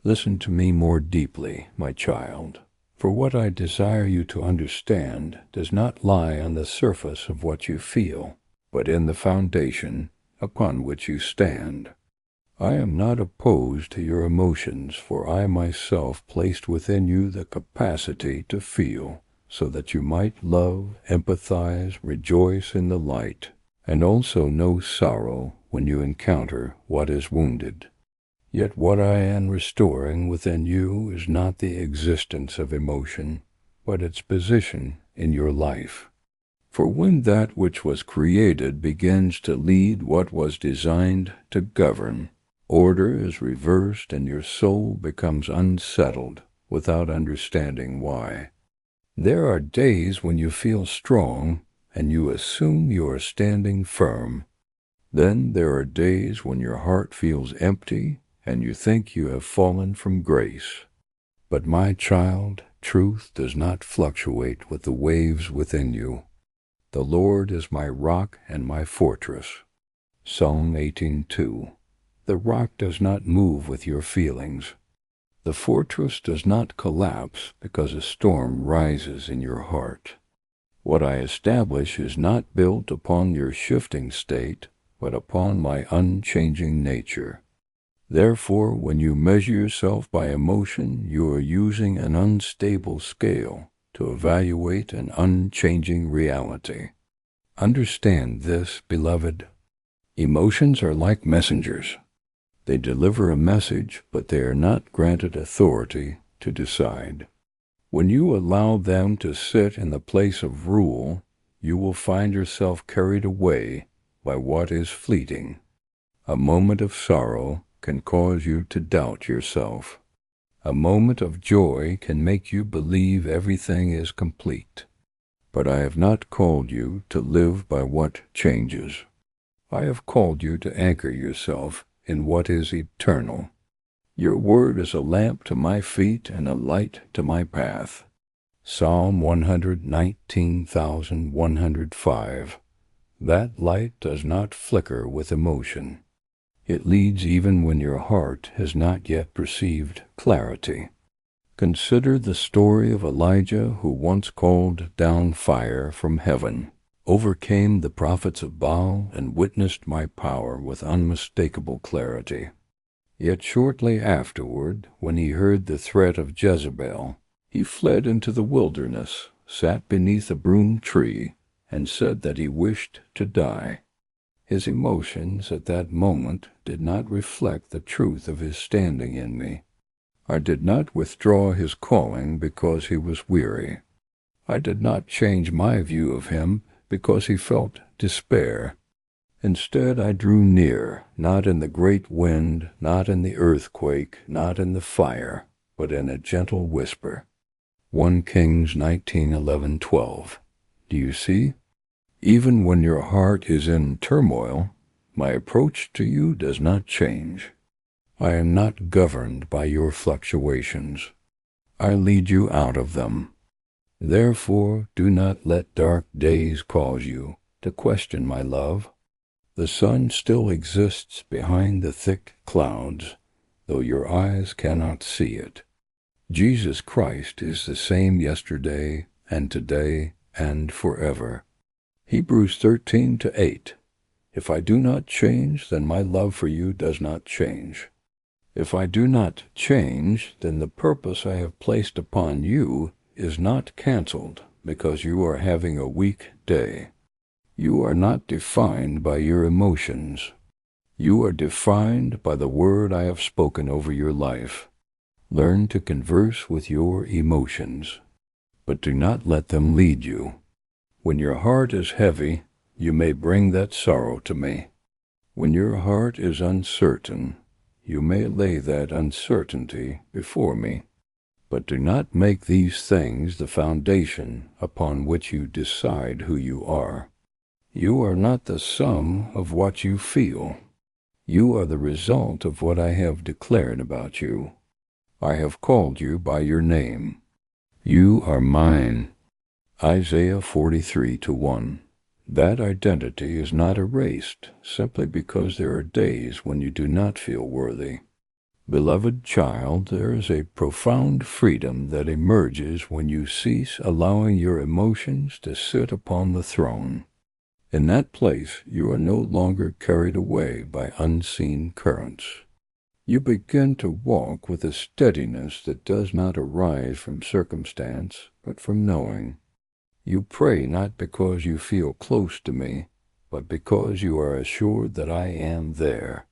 Listen to me more deeply, my child, for what I desire you to understand does not lie on the surface of what you feel, but in the foundation upon which you stand. I am not opposed to your emotions, for I myself placed within you the capacity to feel, so that you might love, empathize, rejoice in the light, and also know sorrow when you encounter what is wounded. Yet what I am restoring within you is not the existence of emotion, but its position in your life. For when that which was created begins to lead what was designed to govern, order is reversed and your soul becomes unsettled without understanding why. There are days when you feel strong and you assume you are standing firm. Then there are days when your heart feels empty and you think you have fallen from grace. But my child, truth does not fluctuate with the waves within you. The Lord is my rock and my fortress. Psalm 18:2. The rock does not move with your feelings. The fortress does not collapse because a storm rises in your heart. What I establish is not built upon your shifting state, but upon my unchanging nature. Therefore, when you measure yourself by emotion, you are using an unstable scale to evaluate an unchanging reality. Understand this, beloved. Emotions are like messengers. They deliver a message, but they are not granted authority to decide. When you allow them to sit in the place of rule, you will find yourself carried away by what is fleeting. A moment of sorrow can cause you to doubt yourself. A moment of joy can make you believe everything is complete. But I have not called you to live by what changes. I have called you to anchor yourself in what is eternal. Your word is a lamp to my feet and a light to my path. Psalm 119,105. That light does not flicker with emotion. It leads even when your heart has not yet perceived clarity. Consider the story of Elijah, who once called down fire from heaven, overcame the prophets of Baal, and witnessed my power with unmistakable clarity. Yet shortly afterward, when he heard the threat of Jezebel, he fled into the wilderness, sat beneath a broom tree, and said that he wished to die. His emotions at that moment did not reflect the truth of his standing in me. I did not withdraw his calling because he was weary. I did not change my view of him because he felt despair. Instead, I drew near, not in the great wind, not in the earthquake, not in the fire, but in a gentle whisper. 1 Kings 19:11-12. Do you see? Even when your heart is in turmoil, my approach to you does not change. I am not governed by your fluctuations. I lead you out of them. Therefore, do not let dark days cause you to question my love. The sun still exists behind the thick clouds, though your eyes cannot see it. Jesus Christ is the same yesterday and today and forever. Hebrews 13:8. If I do not change, then my love for you does not change. If I do not change, then the purpose I have placed upon you is not canceled because you are having a weak day. You are not defined by your emotions. You are defined by the word I have spoken over your life. Learn to converse with your emotions, but do not let them lead you. When your heart is heavy, you may bring that sorrow to me. When your heart is uncertain, you may lay that uncertainty before me. But do not make these things the foundation upon which you decide who you are. You are not the sum of what you feel. You are the result of what I have declared about you. I have called you by your name. You are mine. Isaiah 43:1. That identity is not erased simply because there are days when you do not feel worthy. Beloved child, there is a profound freedom that emerges when you cease allowing your emotions to sit upon the throne. In that place, you are no longer carried away by unseen currents. You begin to walk with a steadiness that does not arise from circumstance, but from knowing. You pray not because you feel close to me, but because you are assured that I am there.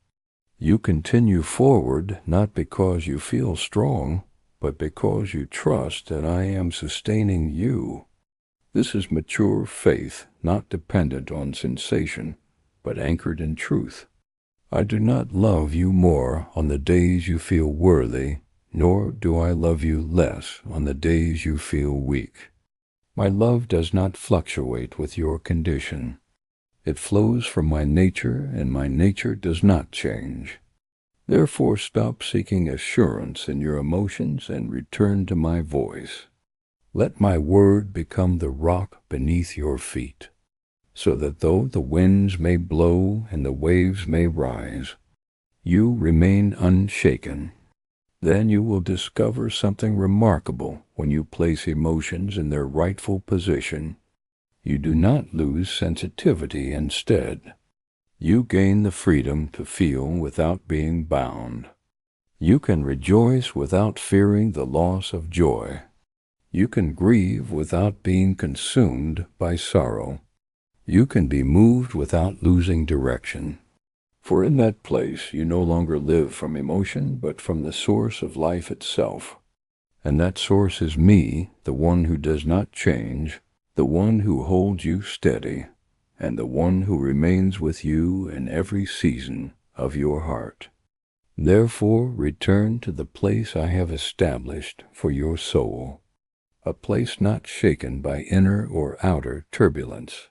You continue forward not because you feel strong, but because you trust that I am sustaining you. This is mature faith, not dependent on sensation, but anchored in truth. I do not love you more on the days you feel worthy, nor do I love you less on the days you feel weak. My love does not fluctuate with your condition. It flows from my nature, and my nature does not change. Therefore stop seeking assurance in your emotions and return to my voice. Let my word become the rock beneath your feet, so that though the winds may blow and the waves may rise, you remain unshaken. Then you will discover something remarkable when you place emotions in their rightful position. You do not lose sensitivity instead. You gain the freedom to feel without being bound. You can rejoice without fearing the loss of joy. You can grieve without being consumed by sorrow. You can be moved without losing direction. For in that place you no longer live from emotion, but from the source of life itself. And that source is me, the one who does not change, the one who holds you steady, and the one who remains with you in every season of your heart. Therefore return to the place I have established for your soul, a place not shaken by inner or outer turbulence,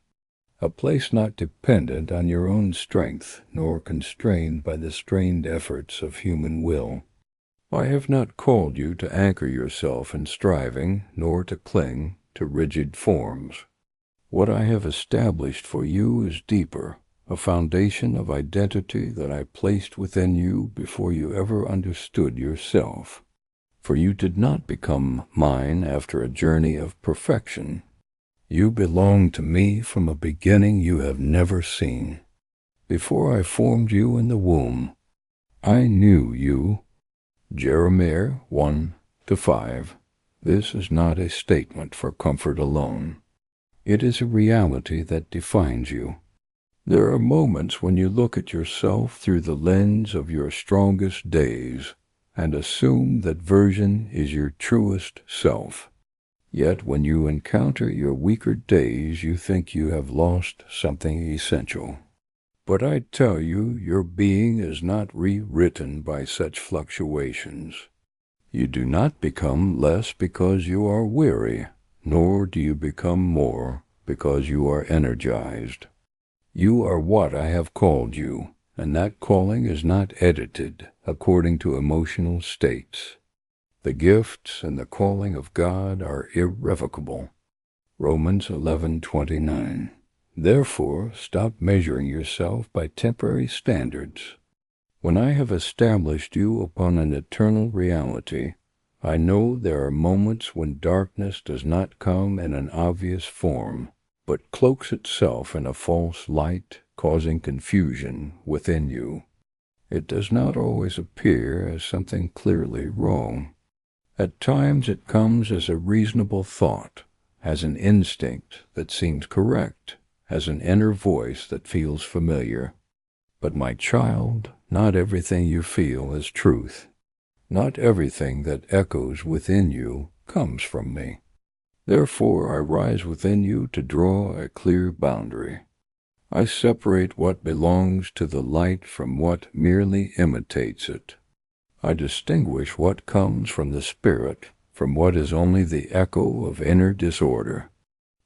a place not dependent on your own strength, nor constrained by the strained efforts of human will. I have not called you to anchor yourself in striving, nor to cling to rigid forms. What I have established for you is deeper, a foundation of identity that I placed within you before you ever understood yourself. For you did not become mine after a journey of perfection. You belong to me from a beginning you have never seen. Before I formed you in the womb, I knew you. Jeremiah 1-5. This is not a statement for comfort alone. It is a reality that defines you. There are moments when you look at yourself through the lens of your strongest days and assume that version is your truest self. Yet when you encounter your weaker days, you think you have lost something essential. But I tell you, your being is not rewritten by such fluctuations. You do not become less because you are weary, nor do you become more because you are energized. You are what I have called you, and that calling is not edited according to emotional states. The gifts and the calling of God are irrevocable. Romans 11:29. Therefore, stop measuring yourself by temporary standards. When I have established you upon an eternal reality, I know there are moments when darkness does not come in an obvious form, but cloaks itself in a false light, causing confusion within you. It does not always appear as something clearly wrong. At times it comes as a reasonable thought, as an instinct that seems correct, as an inner voice that feels familiar. But my child, not everything you feel is truth. Not everything that echoes within you comes from me. Therefore I rise within you to draw a clear boundary. I separate what belongs to the light from what merely imitates it. I distinguish what comes from the Spirit from what is only the echo of inner disorder.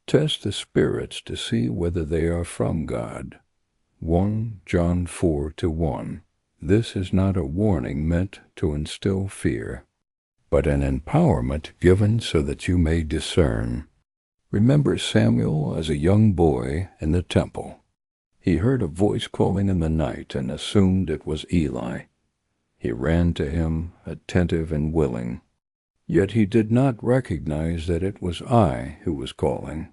Test the spirits to see whether they are from God. 1 John 4:1. This is not a warning meant to instill fear, but an empowerment given so that you may discern. Remember Samuel as a young boy in the temple. He heard a voice calling in the night and assumed it was Eli. He ran to him, attentive and willing. Yet he did not recognize that it was I who was calling.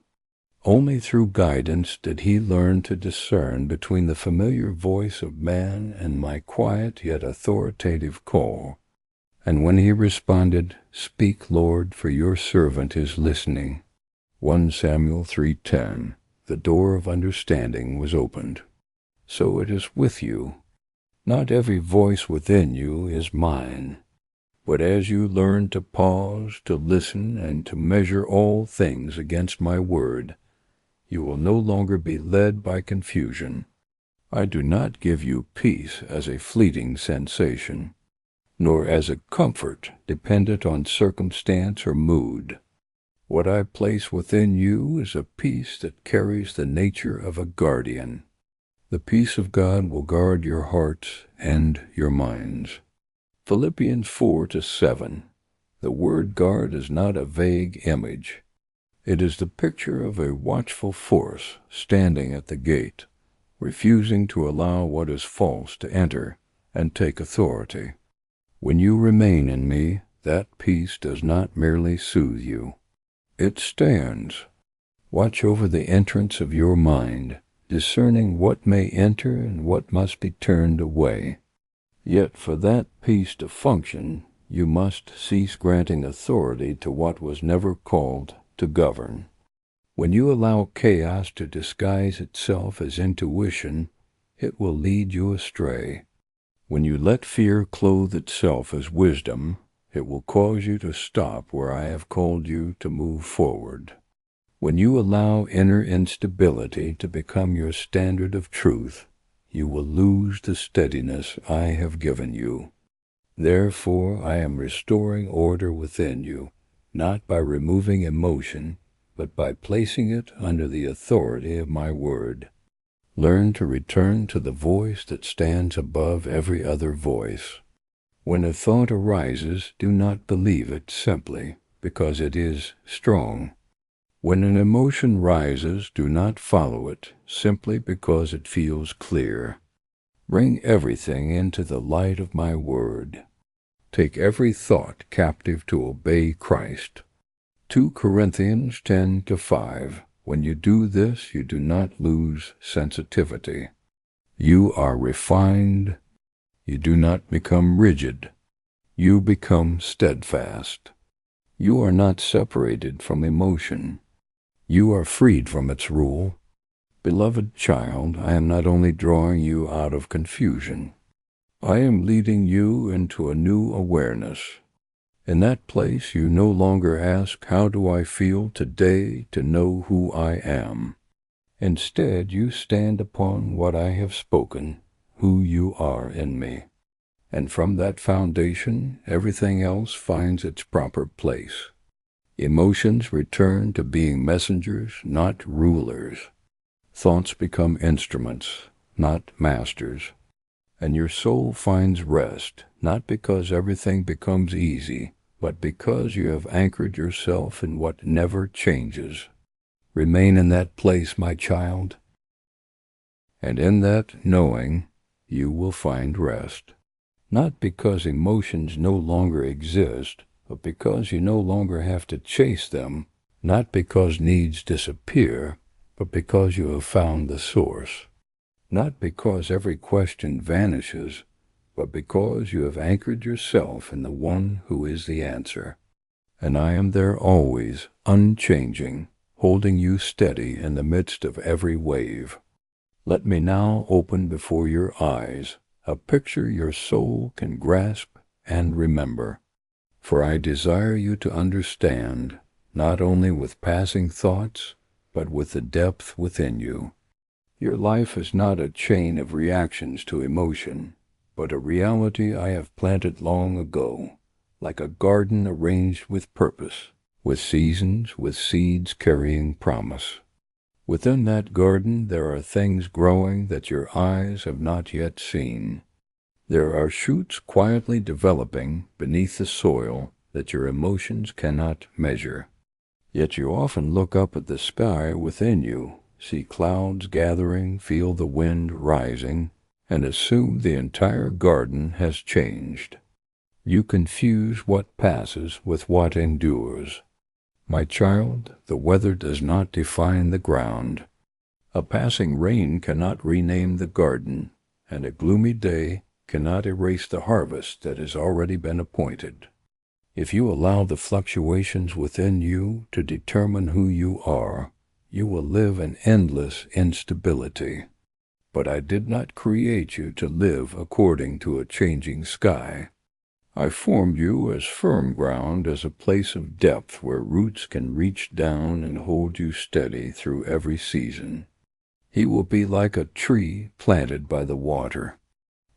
Only through guidance did he learn to discern between the familiar voice of man and my quiet yet authoritative call. And when he responded, "Speak, Lord, for your servant is listening," 1 Samuel 3:10, the door of understanding was opened. So it is with you. Not every voice within you is mine. But as you learn to pause, to listen, and to measure all things against my word, you will no longer be led by confusion. I do not give you peace as a fleeting sensation, nor as a comfort dependent on circumstance or mood. What I place within you is a peace that carries the nature of a guardian. The peace of God will guard your hearts and your minds. Philippians 4:7. The word guard is not a vague image. It is the picture of a watchful force standing at the gate, refusing to allow what is false to enter and take authority. When you remain in me, that peace does not merely soothe you. It stands. Watch over the entrance of your mind, discerning what may enter and what must be turned away. Yet for that peace to function, you must cease granting authority to what was never called to govern. When you allow chaos to disguise itself as intuition, it will lead you astray. When you let fear clothe itself as wisdom, it will cause you to stop where I have called you to move forward. When you allow inner instability to become your standard of truth, you will lose the steadiness I have given you. Therefore, I am restoring order within you, not by removing emotion, but by placing it under the authority of my word. Learn to return to the voice that stands above every other voice. When a thought arises, do not believe it simply because it is strong. When an emotion rises, do not follow it simply because it feels clear. Bring everything into the light of my word. Take every thought captive to obey Christ. 2 Corinthians 10:5. When you do this, you do not lose sensitivity. You are refined. You do not become rigid. You become steadfast. You are not separated from emotion. You are freed from its rule. Beloved child, I am not only drawing you out of confusion. I am leading you into a new awareness. In that place, you no longer ask, "How do I feel today to know who I am?" Instead, you stand upon what I have spoken, who you are in me. And from that foundation, everything else finds its proper place. Emotions return to being messengers, not rulers. Thoughts become instruments, not masters. And your soul finds rest, not because everything becomes easy, but because you have anchored yourself in what never changes. Remain in that place, my child. And in that knowing, you will find rest. Not because emotions no longer exist, but because you no longer have to chase them, not because needs disappear, but because you have found the source. Not because every question vanishes, but because you have anchored yourself in the one who is the answer. And I am there always, unchanging, holding you steady in the midst of every wave. Let me now open before your eyes a picture your soul can grasp and remember. For I desire you to understand, not only with passing thoughts, but with the depth within you. Your life is not a chain of reactions to emotion, but a reality I have planted long ago, like a garden arranged with purpose, with seasons, with seeds carrying promise. Within that garden there are things growing that your eyes have not yet seen. There are shoots quietly developing beneath the soil that your emotions cannot measure. Yet you often look up at the sky within you, see clouds gathering, feel the wind rising, and assume the entire garden has changed. You confuse what passes with what endures. My child, the weather does not define the ground. A passing rain cannot rename the garden, and a gloomy day cannot erase the harvest that has already been appointed. If you allow the fluctuations within you to determine who you are, you will live in endless instability. But I did not create you to live according to a changing sky. I formed you as firm ground, as a place of depth where roots can reach down and hold you steady through every season. He will be like a tree planted by the water.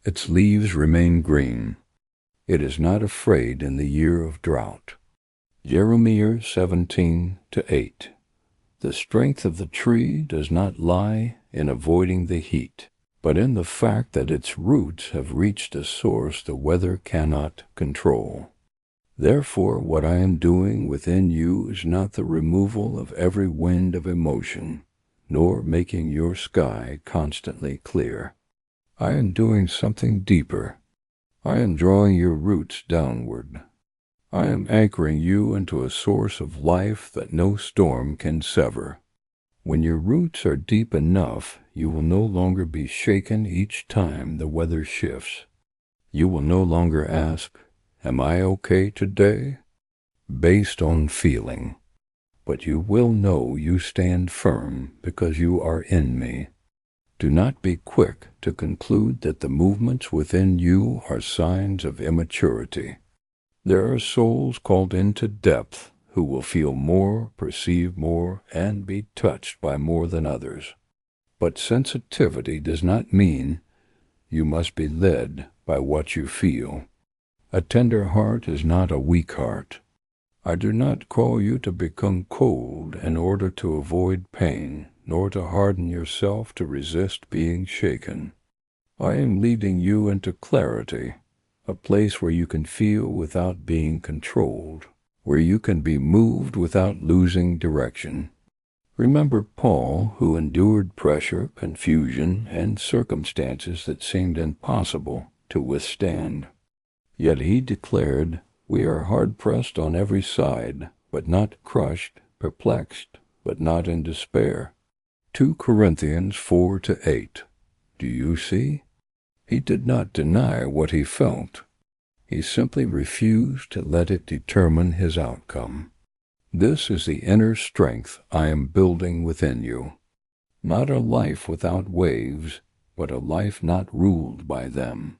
Its leaves remain green. It is not afraid in the year of drought. Jeremiah 17:8. The strength of the tree does not lie in avoiding the heat, but in the fact that its roots have reached a source the weather cannot control. Therefore, what I am doing within you is not the removal of every wind of emotion, nor making your sky constantly clear. I am doing something deeper. I am drawing your roots downward. I am anchoring you into a source of life that no storm can sever. When your roots are deep enough, you will no longer be shaken each time the weather shifts. You will no longer ask, "Am I okay today?" based on feeling. But you will know you stand firm because you are in me. Do not be quick to conclude that the movements within you are signs of immaturity. There are souls called into depth who will feel more, perceive more, and be touched by more than others. But sensitivity does not mean you must be led by what you feel. A tender heart is not a weak heart. I do not call you to become cold in order to avoid pain, nor to harden yourself to resist being shaken. I am leading you into clarity, a place where you can feel without being controlled, where you can be moved without losing direction. Remember Paul, who endured pressure, confusion, and circumstances that seemed impossible to withstand. Yet he declared, "We are hard-pressed on every side, but not crushed, perplexed, but not in despair." 2 Corinthians 4-8. Do you see? He did not deny what he felt. He simply refused to let it determine his outcome. This is the inner strength I am building within you. Not a life without waves, but a life not ruled by them.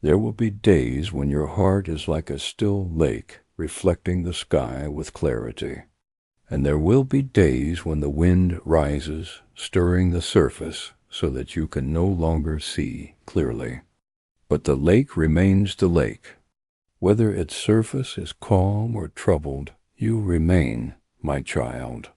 There will be days when your heart is like a still lake, reflecting the sky with clarity. And there will be days when the wind rises, stirring the surface so that you can no longer see clearly. But the lake remains the lake. Whether its surface is calm or troubled, you remain, my child.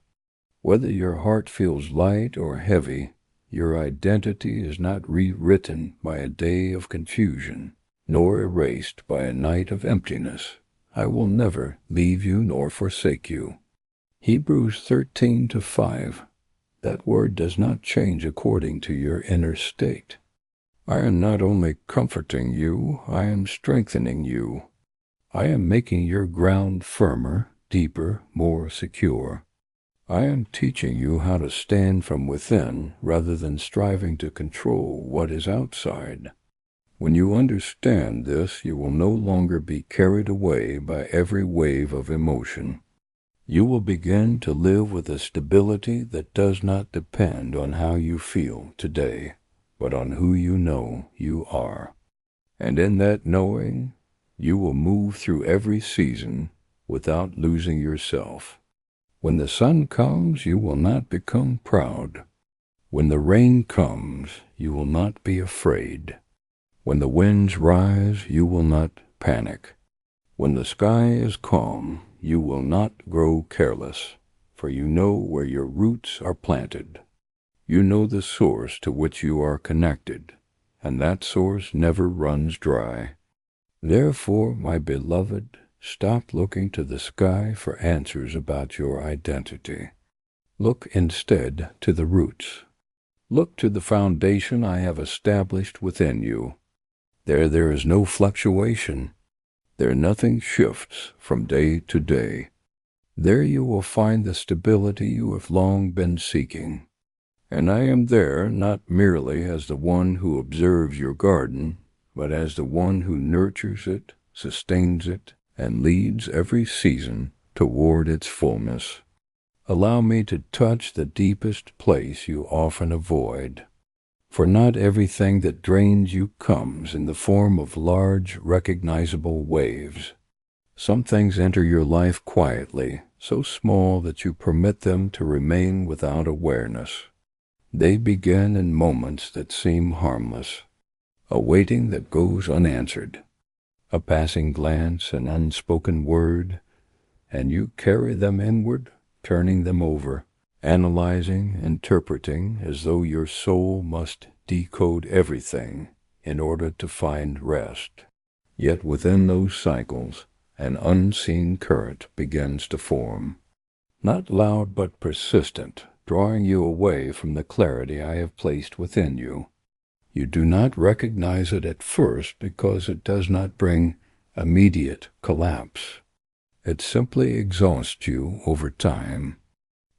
Whether your heart feels light or heavy, your identity is not rewritten by a day of confusion, nor erased by a night of emptiness. I will never leave you nor forsake you. Hebrews 13:5. That word does not change according to your inner state. I am not only comforting you, I am strengthening you. I am making your ground firmer, deeper, more secure. I am teaching you how to stand from within rather than striving to control what is outside. When you understand this, you will no longer be carried away by every wave of emotion. You will begin to live with a stability that does not depend on how you feel today, but on who you know you are. And in that knowing, you will move through every season without losing yourself. When the sun comes, you will not become proud. When the rain comes, you will not be afraid. When the winds rise, you will not panic. When the sky is calm, you will not grow careless, for you know where your roots are planted. You know the source to which you are connected, and that source never runs dry. Therefore, my beloved, stop looking to the sky for answers about your identity. Look instead to the roots. Look to the foundation I have established within you. There is no fluctuation. There nothing shifts from day to day. There you will find the stability you have long been seeking. And I am there not merely as the one who observes your garden, but as the one who nurtures it, sustains it, and leads every season toward its fullness. Allow me to touch the deepest place you often avoid. For not everything that drains you comes in the form of large, recognizable waves. Some things enter your life quietly, so small that you permit them to remain without awareness. They begin in moments that seem harmless, a waiting that goes unanswered, a passing glance, an unspoken word, and you carry them inward, turning them over, analyzing, interpreting, as though your soul must decode everything in order to find rest. Yet within those cycles, an unseen current begins to form, not loud but persistent, drawing you away from the clarity I have placed within you. You do not recognize it at first because it does not bring immediate collapse. It simply exhausts you over time.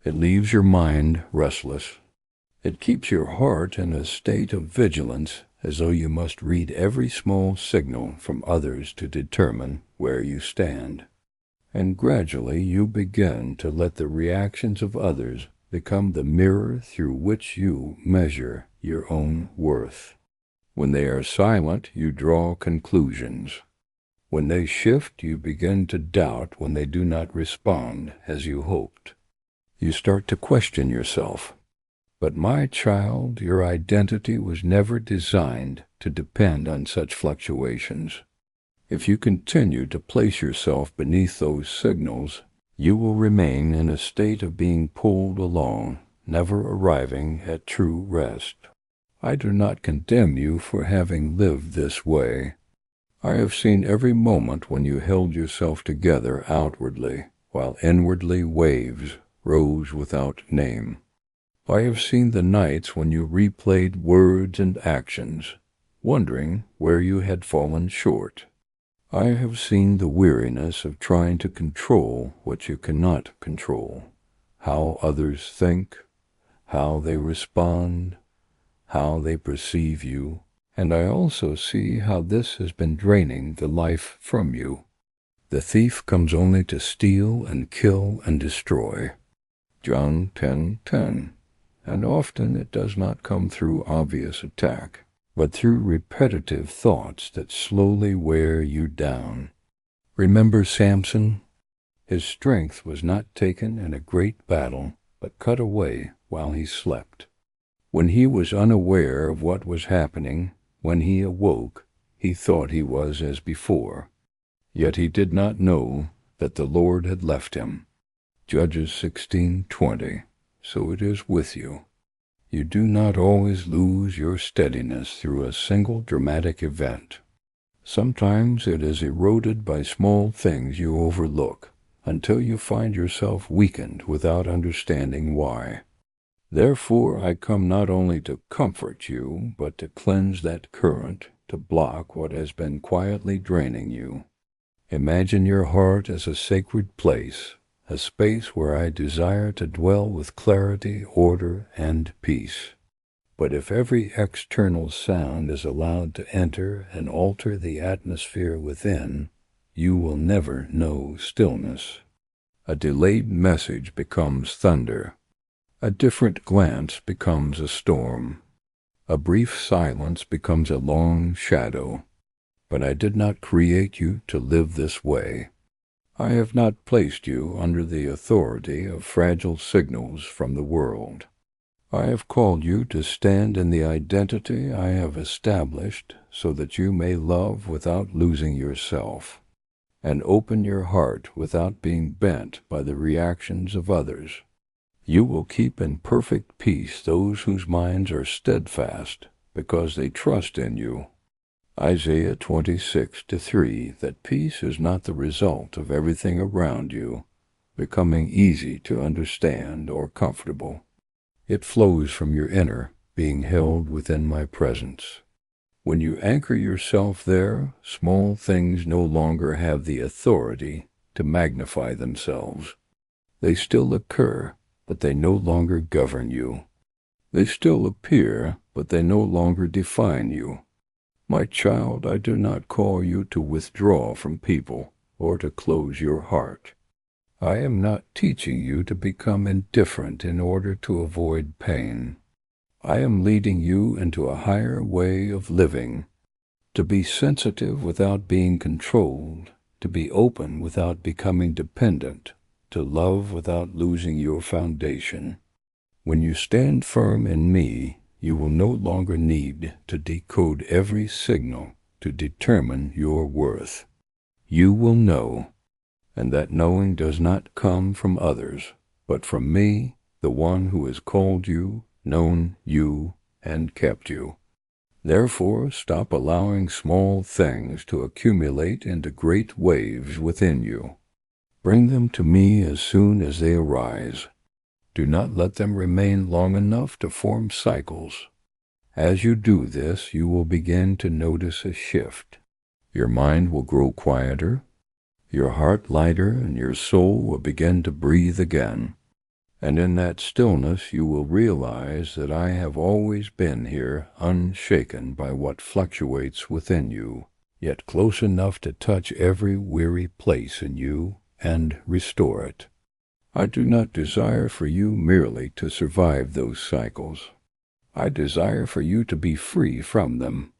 It leaves your mind restless. It keeps your heart in a state of vigilance, as though you must read every small signal from others to determine where you stand. And gradually you begin to let the reactions of others become the mirror through which you measure your own worth. When they are silent, you draw conclusions. When they shift, you begin to doubt when they do not respond as you hoped. You start to question yourself. But my child, your identity was never designed to depend on such fluctuations. If you continue to place yourself beneath those signals, you will remain in a state of being pulled along, never arriving at true rest. I do not condemn you for having lived this way. I have seen every moment when you held yourself together outwardly, while inwardly waves rose without name. I have seen the nights when you replayed words and actions, wondering where you had fallen short. I have seen the weariness of trying to control what you cannot control, how others think, how they respond, how they perceive you, and I also see how this has been draining the life from you. The thief comes only to steal and kill and destroy. John 10:10. And often it does not come through obvious attack, but through repetitive thoughts that slowly wear you down. Remember Samson? His strength was not taken in a great battle, but cut away while he slept. When he was unaware of what was happening, when he awoke, he thought he was as before. Yet he did not know that the Lord had left him. Judges 16:20. So it is with you. You do not always lose your steadiness through a single dramatic event. Sometimes it is eroded by small things you overlook, until you find yourself weakened without understanding why. Therefore I come not only to comfort you, but to cleanse that current, to block what has been quietly draining you. Imagine your heart as a sacred place, a space where I desire to dwell with clarity, order, and peace. But if every external sound is allowed to enter and alter the atmosphere within, you will never know stillness. A delayed message becomes thunder. A different glance becomes a storm. A brief silence becomes a long shadow. But I did not create you to live this way. I have not placed you under the authority of fragile signals from the world. I have called you to stand in the identity I have established so that you may love without losing yourself, and open your heart without being bent by the reactions of others. You will keep in perfect peace those whose minds are steadfast because they trust in you. Isaiah 26:3, that peace is not the result of everything around you becoming easy to understand or comfortable. It flows from your inner, being held within my presence. When you anchor yourself there, small things no longer have the authority to magnify themselves. They still occur, but they no longer govern you. They still appear, but they no longer define you. My child, I do not call you to withdraw from people or to close your heart. I am not teaching you to become indifferent in order to avoid pain. I am leading you into a higher way of living, to be sensitive without being controlled, to be open without becoming dependent, to love without losing your foundation. When you stand firm in me, you will no longer need to decode every signal to determine your worth. You will know, and that knowing does not come from others, but from me, the one who has called you, known you, and kept you. Therefore, stop allowing small things to accumulate into great waves within you. Bring them to me as soon as they arise. Do not let them remain long enough to form cycles. As you do this, you will begin to notice a shift. Your mind will grow quieter, your heart lighter, and your soul will begin to breathe again. And in that stillness you will realize that I have always been here, unshaken by what fluctuates within you, yet close enough to touch every weary place in you and restore it. I do not desire for you merely to survive those cycles. I desire for you to be free from them.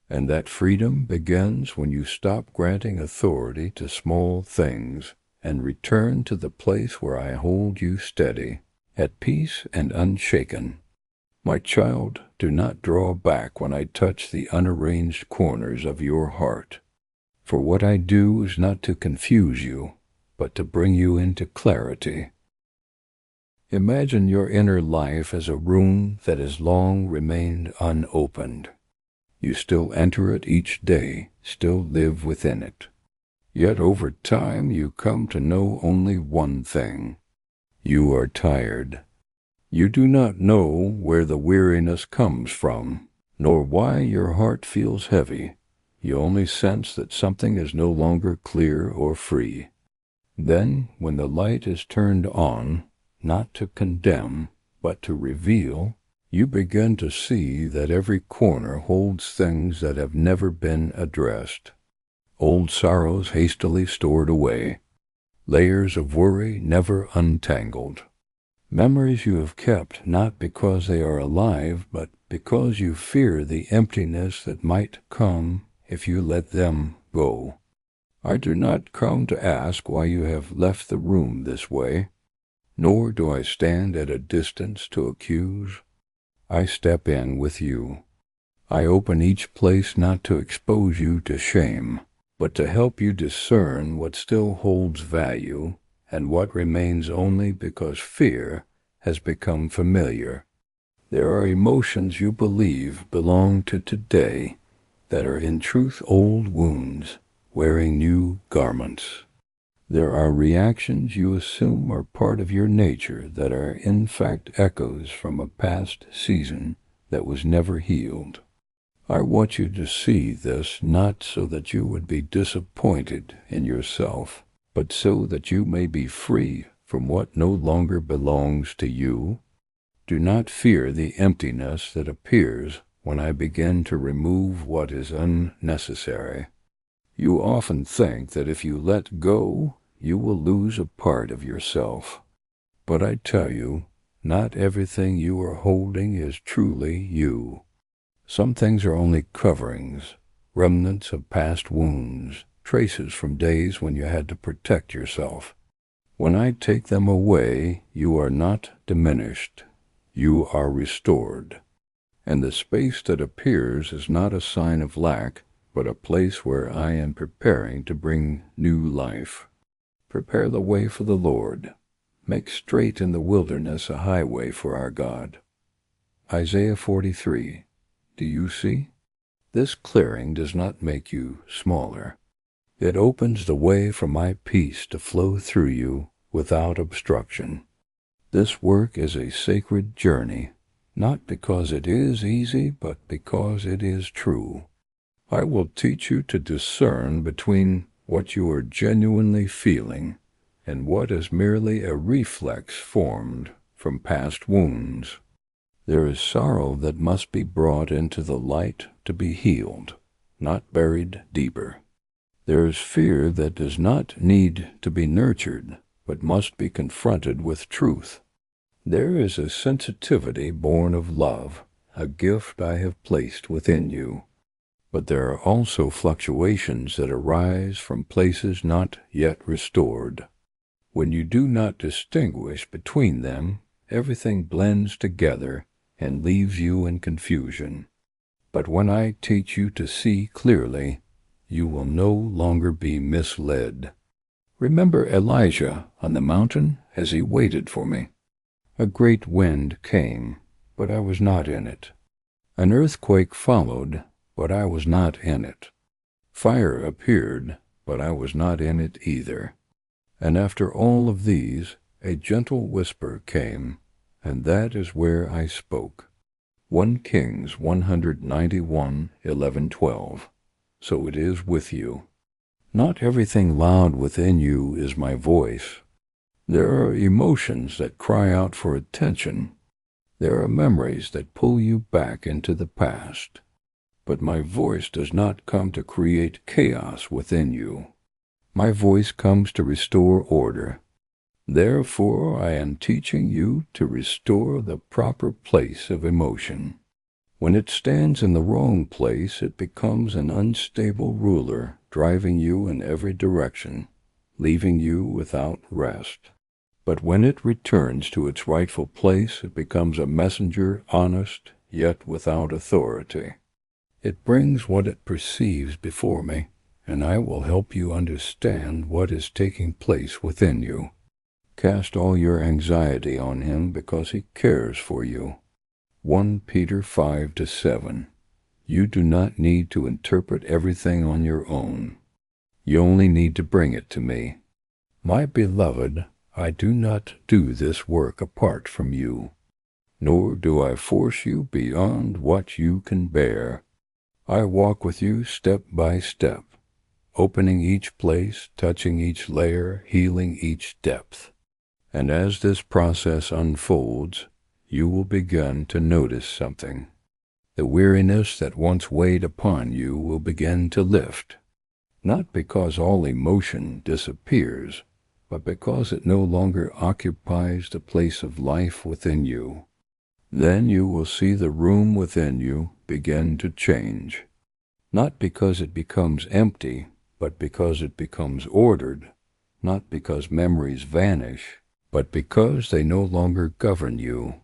And that freedom begins when you stop granting authority to small things and return to the place where I hold you steady, at peace and unshaken. My child, do not draw back when I touch the unarranged corners of your heart. For what I do is not to confuse you, but to bring you into clarity. Imagine your inner life as a room that has long remained unopened. You still enter it each day, still live within it. Yet over time you come to know only one thing. You are tired. You do not know where the weariness comes from, nor why your heart feels heavy. You only sense that something is no longer clear or free. Then, when the light is turned on, not to condemn, but to reveal, you begin to see that every corner holds things that have never been addressed. Old sorrows hastily stored away, layers of worry never untangled. Memories you have kept not because they are alive, but because you fear the emptiness that might come if you let them go. I do not come to ask why you have left the room this way, nor do I stand at a distance to accuse. I step in with you. I open each place not to expose you to shame, but to help you discern what still holds value and what remains only because fear has become familiar. There are emotions you believe belong to today that are in truth old wounds wearing new garments. There are reactions you assume are part of your nature that are in fact echoes from a past season that was never healed. I want you to see this not so that you would be disappointed in yourself, but so that you may be free from what no longer belongs to you. Do not fear the emptiness that appears when I begin to remove what is unnecessary. You often think that if you let go, you will lose a part of yourself. But I tell you, not everything you are holding is truly you. Some things are only coverings, remnants of past wounds, traces from days when you had to protect yourself. When I take them away, you are not diminished. You are restored. And the space that appears is not a sign of lack, but a place where I am preparing to bring new life. Prepare the way for the Lord. Make straight in the wilderness a highway for our God. Isaiah 43. Do you see? This clearing does not make you smaller. It opens the way for my peace to flow through you without obstruction. This work is a sacred journey, not because it is easy, but because it is true. I will teach you to discern between what you are genuinely feeling and what is merely a reflex formed from past wounds. There is sorrow that must be brought into the light to be healed, not buried deeper. There is fear that does not need to be nurtured, but must be confronted with truth. There is a sensitivity born of love, a gift I have placed within you. But there are also fluctuations that arise from places not yet restored. When you do not distinguish between them, everything blends together and leaves you in confusion. But when I teach you to see clearly, you will no longer be misled. Remember Elijah on the mountain as he waited for me. A great wind came, but I was not in it. An earthquake followed, but I was not in it. Fire appeared, but I was not in it either. And after all of these, a gentle whisper came, and that is where I spoke. 1 Kings 191, 11, 12. So it is with you. Not everything loud within you is my voice. There are emotions that cry out for attention. There are memories that pull you back into the past. But my voice does not come to create chaos within you. My voice comes to restore order. Therefore, I am teaching you to restore the proper place of emotion. When it stands in the wrong place, it becomes an unstable ruler, driving you in every direction, leaving you without rest. But when it returns to its rightful place, it becomes a messenger, honest, yet without authority. It brings what it perceives before me, and I will help you understand what is taking place within you. Cast all your anxiety on him because he cares for you. 1 Peter 5-7. You do not need to interpret everything on your own. You only need to bring it to me. My beloved, I do not do this work apart from you, nor do I force you beyond what you can bear. I walk with you step by step, opening each place, touching each layer, healing each depth. And as this process unfolds, you will begin to notice something. The weariness that once weighed upon you will begin to lift, not because all emotion disappears, but because it no longer occupies the place of life within you. Then you will see the room within you begin to change, not because it becomes empty, but because it becomes ordered, not because memories vanish, but because they no longer govern you,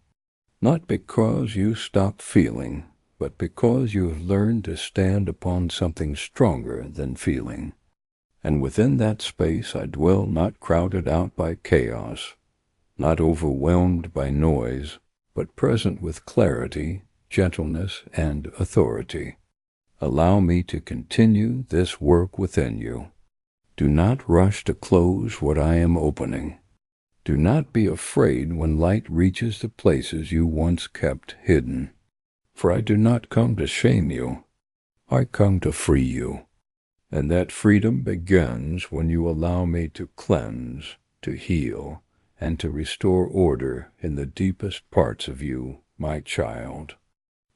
not because you stop feeling, but because you have learned to stand upon something stronger than feeling. And within that space I dwell not crowded out by chaos, not overwhelmed by noise, but present with clarity, gentleness, and authority. Allow me to continue this work within you. Do not rush to close what I am opening. Do not be afraid when light reaches the places you once kept hidden. For I do not come to shame you. I come to free you. And that freedom begins when you allow me to cleanse, to heal, and to restore order in the deepest parts of you, my child.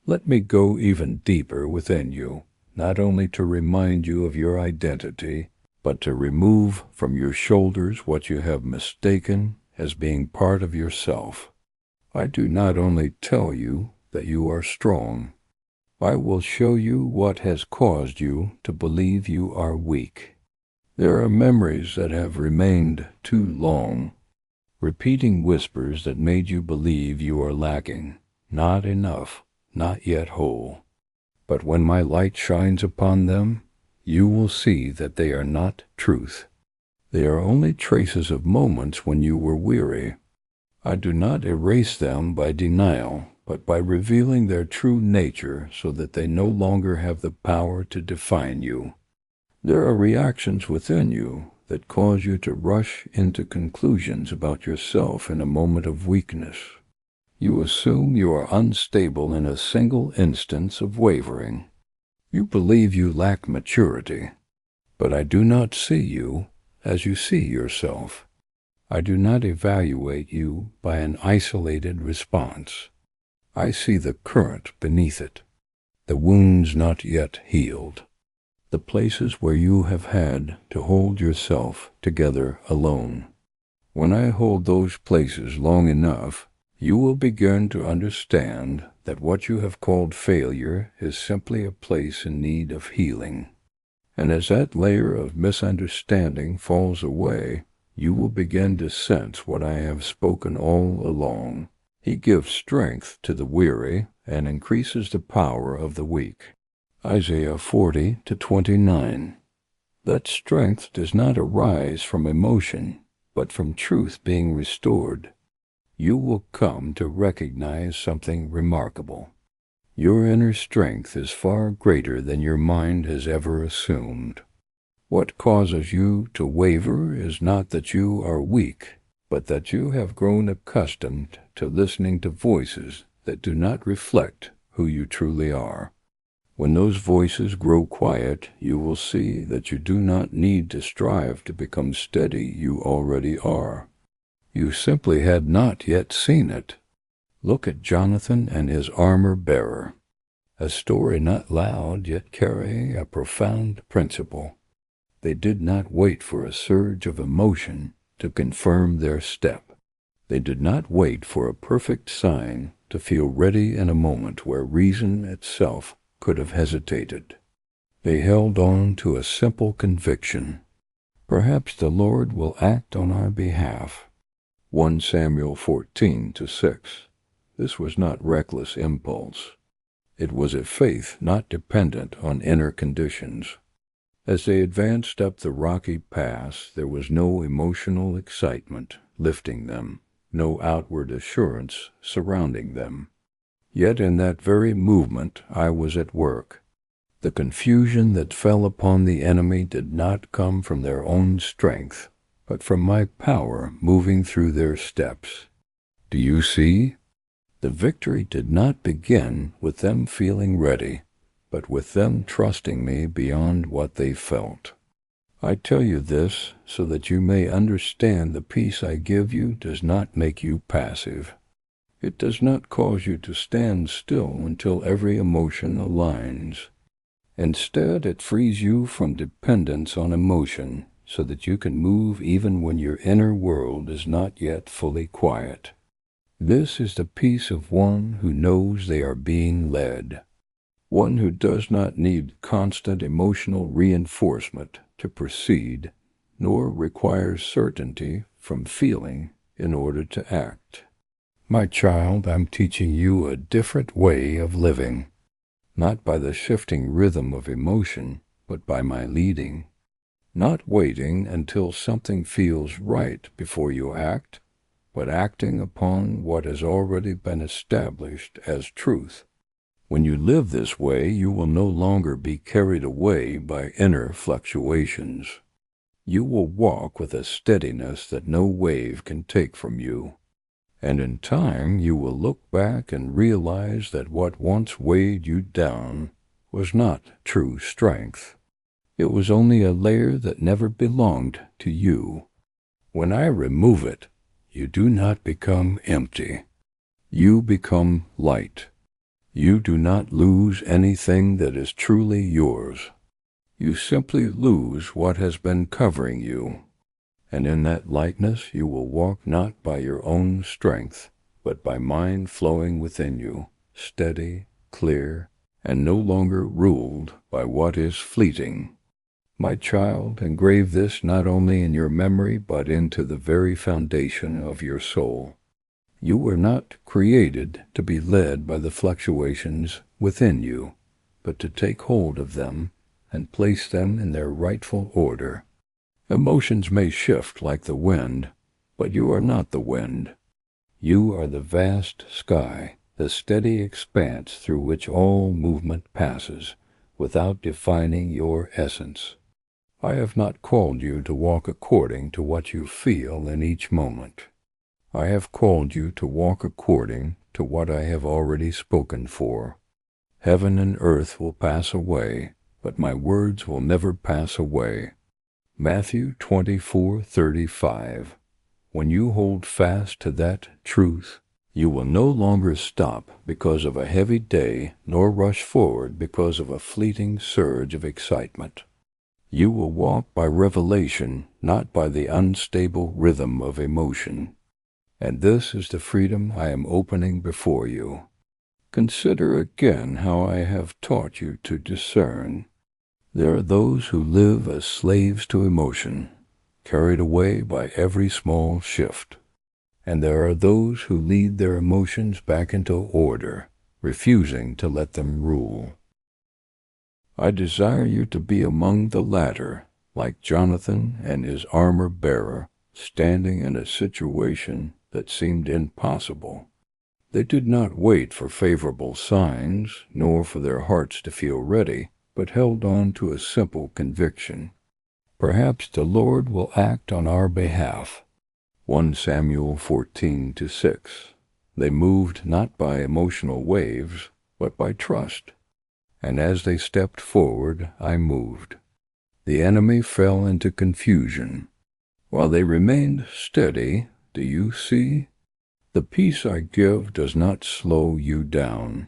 Let me go even deeper within you, not only to remind you of your identity, but to remove from your shoulders what you have mistaken as being part of yourself. I do not only tell you that you are strong. I will show you what has caused you to believe you are weak. There are memories that have remained too long, repeating whispers that made you believe you are lacking, not enough, not yet whole. But when my light shines upon them, you will see that they are not truth. They are only traces of moments when you were weary. I do not erase them by denial, but by revealing their true nature so that they no longer have the power to define you. There are reactions within you that cause you to rush into conclusions about yourself in a moment of weakness. You assume you are unstable in a single instance of wavering. You believe you lack maturity, but I do not see you as you see yourself. I do not evaluate you by an isolated response. I see the current beneath it, the wounds not yet healed, the places where you have had to hold yourself together alone. When I hold those places long enough, you will begin to understand that what you have called failure is simply a place in need of healing. And as that layer of misunderstanding falls away, you will begin to sense what I have spoken all along. He gives strength to the weary and increases the power of the weak. Isaiah 40:29. That strength does not arise from emotion, but from truth being restored. You will come to recognize something remarkable. Your inner strength is far greater than your mind has ever assumed. What causes you to waver is not that you are weak, but that you have grown accustomed to listening to voices that do not reflect who you truly are. When those voices grow quiet, you will see that you do not need to strive to become steady. You already are. You simply had not yet seen it. Look at Jonathan and his armor-bearer, a story not loud yet carrying a profound principle. They did not wait for a surge of emotion to confirm their step. They did not wait for a perfect sign to feel ready in a moment where reason itself could have hesitated. They held on to a simple conviction. Perhaps the Lord will act on our behalf. 1 Samuel 14:6. This was not reckless impulse. It was a faith not dependent on inner conditions. As they advanced up the rocky pass, there was no emotional excitement lifting them, no outward assurance surrounding them. Yet in that very movement I was at work. The confusion that fell upon the enemy did not come from their own strength, but from my power moving through their steps. Do you see? The victory did not begin with them feeling ready, but with them trusting me beyond what they felt. I tell you this so that you may understand the peace I give you does not make you passive. It does not cause you to stand still until every emotion aligns. Instead, it frees you from dependence on emotion so that you can move even when your inner world is not yet fully quiet. This is the peace of one who knows they are being led, one who does not need constant emotional reinforcement to proceed, nor requires certainty from feeling in order to act. My child, I'm teaching you a different way of living, not by the shifting rhythm of emotion, but by my leading. Not waiting until something feels right before you act, but acting upon what has already been established as truth. When you live this way, you will no longer be carried away by inner fluctuations. You will walk with a steadiness that no wave can take from you. And in time, you will look back and realize that what once weighed you down was not true strength. It was only a layer that never belonged to you. When I remove it, you do not become empty. You become light. You do not lose anything that is truly yours. You simply lose what has been covering you. And in that lightness you will walk not by your own strength, but by mine flowing within you, steady, clear, and no longer ruled by what is fleeting. My child, engrave this not only in your memory, but into the very foundation of your soul. You were not created to be led by the fluctuations within you, but to take hold of them and place them in their rightful order. Emotions may shift like the wind, but you are not the wind. You are the vast sky, the steady expanse through which all movement passes, without defining your essence. I have not called you to walk according to what you feel in each moment. I have called you to walk according to what I have already spoken for. Heaven and earth will pass away, but my words will never pass away. Matthew 24:35. When you hold fast to that truth, you will no longer stop because of a heavy day, nor rush forward because of a fleeting surge of excitement. You will walk by revelation, not by the unstable rhythm of emotion. And this is the freedom I am opening before you. Consider again how I have taught you to discern. There are those who live as slaves to emotion, carried away by every small shift. And there are those who lead their emotions back into order, refusing to let them rule. I desire you to be among the latter, like Jonathan and his armor-bearer, standing in a situation that seemed impossible. They did not wait for favorable signs, nor for their hearts to feel ready, but held on to a simple conviction. Perhaps the Lord will act on our behalf. 1 Samuel 14:6. They moved not by emotional waves, but by trust. And as they stepped forward, I moved. The enemy fell into confusion. While they remained steady, do you see? The peace I give does not slow you down.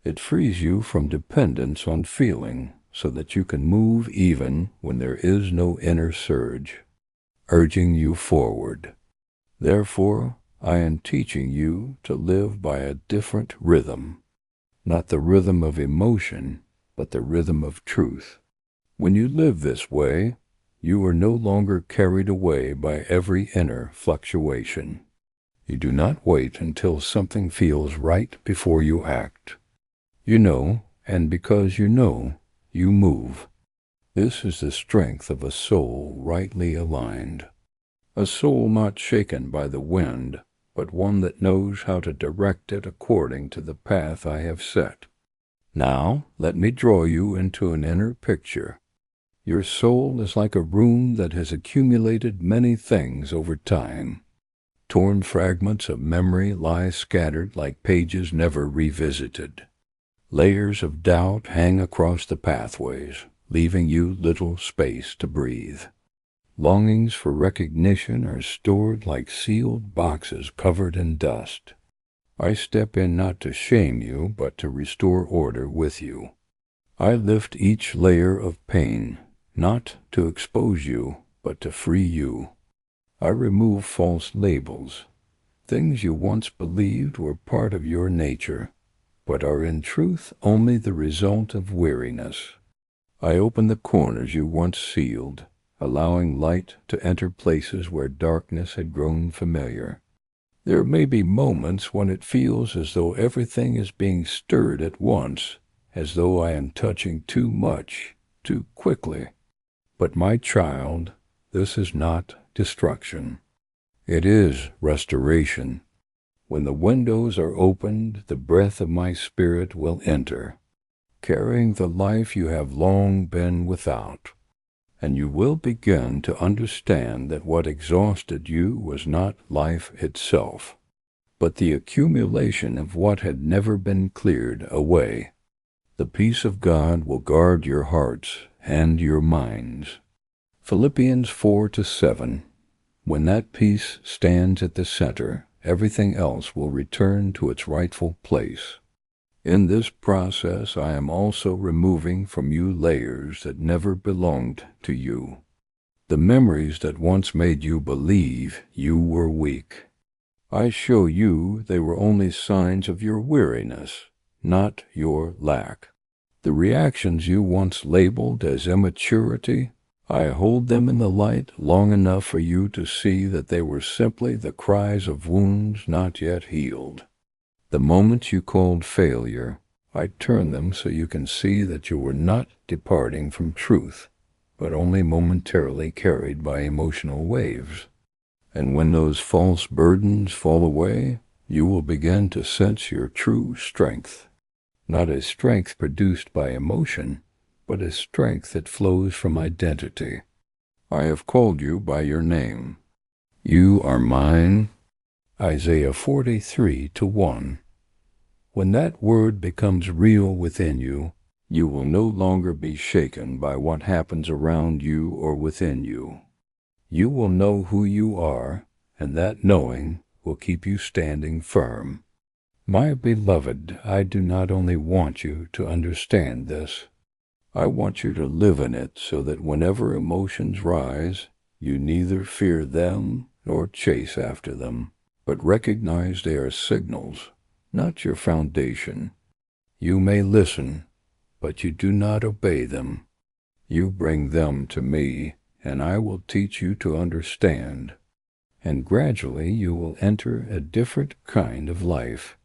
It frees you from dependence on feeling, so that you can move even when there is no inner surge, urging you forward. Therefore, I am teaching you to live by a different rhythm, not the rhythm of emotion, but the rhythm of truth. When you live this way, you are no longer carried away by every inner fluctuation. You do not wait until something feels right before you act. You know, and because you know, you move. This is the strength of a soul rightly aligned. A soul not shaken by the wind, but one that knows how to direct it according to the path I have set. Now, let me draw you into an inner picture. Your soul is like a room that has accumulated many things over time. Torn fragments of memory lie scattered like pages never revisited. Layers of doubt hang across the pathways, leaving you little space to breathe. Longings for recognition are stored like sealed boxes covered in dust. I step in not to shame you, but to restore order with you. I lift each layer of pain, not to expose you, but to free you. I remove false labels, things you once believed were part of your nature, but are in truth only the result of weariness. I open the corners you once sealed, allowing light to enter places where darkness had grown familiar. There may be moments when it feels as though everything is being stirred at once, as though I am touching too much, too quickly. But my child, this is not destruction. It is restoration. When the windows are opened, the breath of my spirit will enter, carrying the life you have long been without. And you will begin to understand that what exhausted you was not life itself, but the accumulation of what had never been cleared away. The peace of God will guard your hearts and your minds. Philippians 4:7. When that peace stands at the center, everything else will return to its rightful place. In this process, I am also removing from you layers that never belonged to you. The memories that once made you believe you were weak. I show you they were only signs of your weariness, not your lack. The reactions you once labeled as immaturity, I hold them in the light long enough for you to see that they were simply the cries of wounds not yet healed. The moments you called failure, I turn them so you can see that you were not departing from truth, but only momentarily carried by emotional waves. And when those false burdens fall away, you will begin to sense your true strength. Not a strength produced by emotion, but a strength that flows from identity. I have called you by your name. You are mine. Isaiah 43:1. When that word becomes real within you, you will no longer be shaken by what happens around you or within you. You will know who you are, and that knowing will keep you standing firm. My beloved, I do not only want you to understand this. I want you to live in it so that whenever emotions rise, you neither fear them nor chase after them, but recognize they are signals, not your foundation. You may listen, but you do not obey them. You bring them to me, and I will teach you to understand. And gradually you will enter a different kind of life,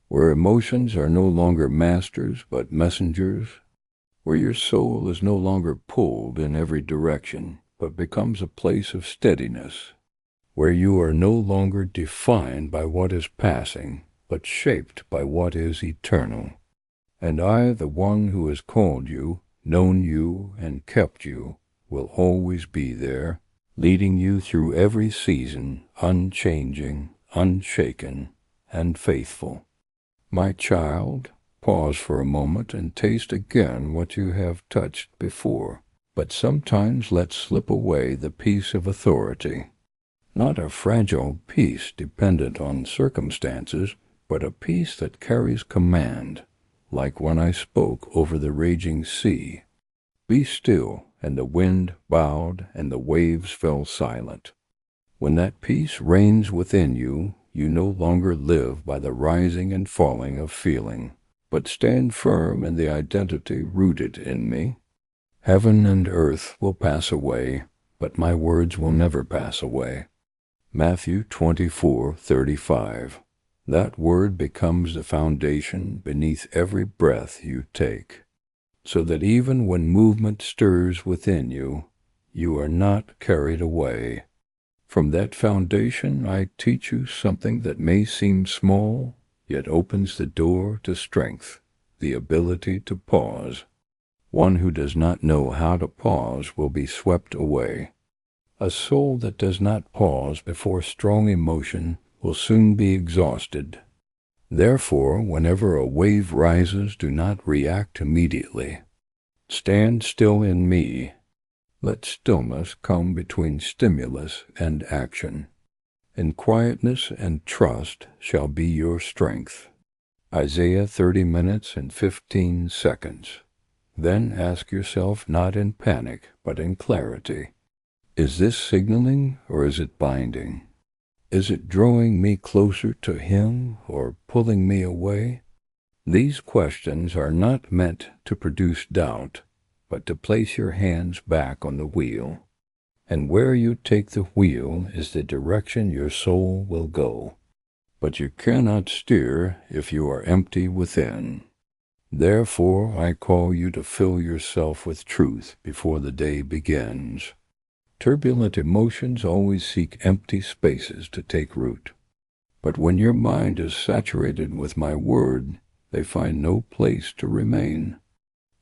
where emotions are no longer masters but messengers, where your soul is no longer pulled in every direction, but becomes a place of steadiness, where you are no longer defined by what is passing, but shaped by what is eternal. And I, the one who has called you, known you, and kept you, will always be there, leading you through every season, unchanging, unshaken, and faithful. My child, pause for a moment and taste again what you have touched before, but sometimes let slip away the peace of authority. Not a fragile peace dependent on circumstances, but a peace that carries command, like when I spoke over the raging sea. Be still, and the wind bowed, and the waves fell silent. When that peace reigns within you, you no longer live by the rising and falling of feeling, but stand firm in the identity rooted in me. Heaven and earth will pass away, but my words will never pass away. Matthew 24:35. That word becomes the foundation beneath every breath you take, so that even when movement stirs within you, you are not carried away. From that foundation I teach you something that may seem small, yet opens the door to strength, the ability to pause. One who does not know how to pause will be swept away. A soul that does not pause before strong emotion will soon be exhausted. Therefore, whenever a wave rises, do not react immediately. Stand still in me. Let stillness come between stimulus and action, and quietness and trust shall be your strength. Isaiah 30 minutes and 15 seconds. Then ask yourself, not in panic, but in clarity, is this signaling or is it binding? Is it drawing me closer to Him or pulling me away? These questions are not meant to produce doubt, but to place your hands back on the wheel. And where you take the wheel is the direction your soul will go. But you cannot steer if you are empty within. Therefore I call you to fill yourself with truth before the day begins. Turbulent emotions always seek empty spaces to take root. But when your mind is saturated with my word, they find no place to remain.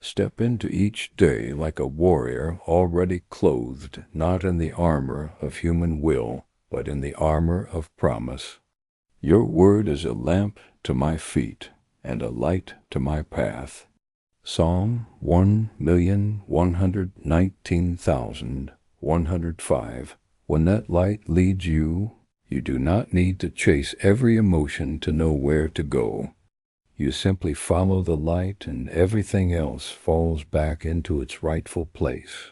Step into each day like a warrior already clothed not in the armor of human will, but in the armor of promise. Your word is a lamp to my feet and a light to my path. Psalm 1,119,105. When that light leads you, you do not need to chase every emotion to know where to go. You simply follow the light and everything else falls back into its rightful place.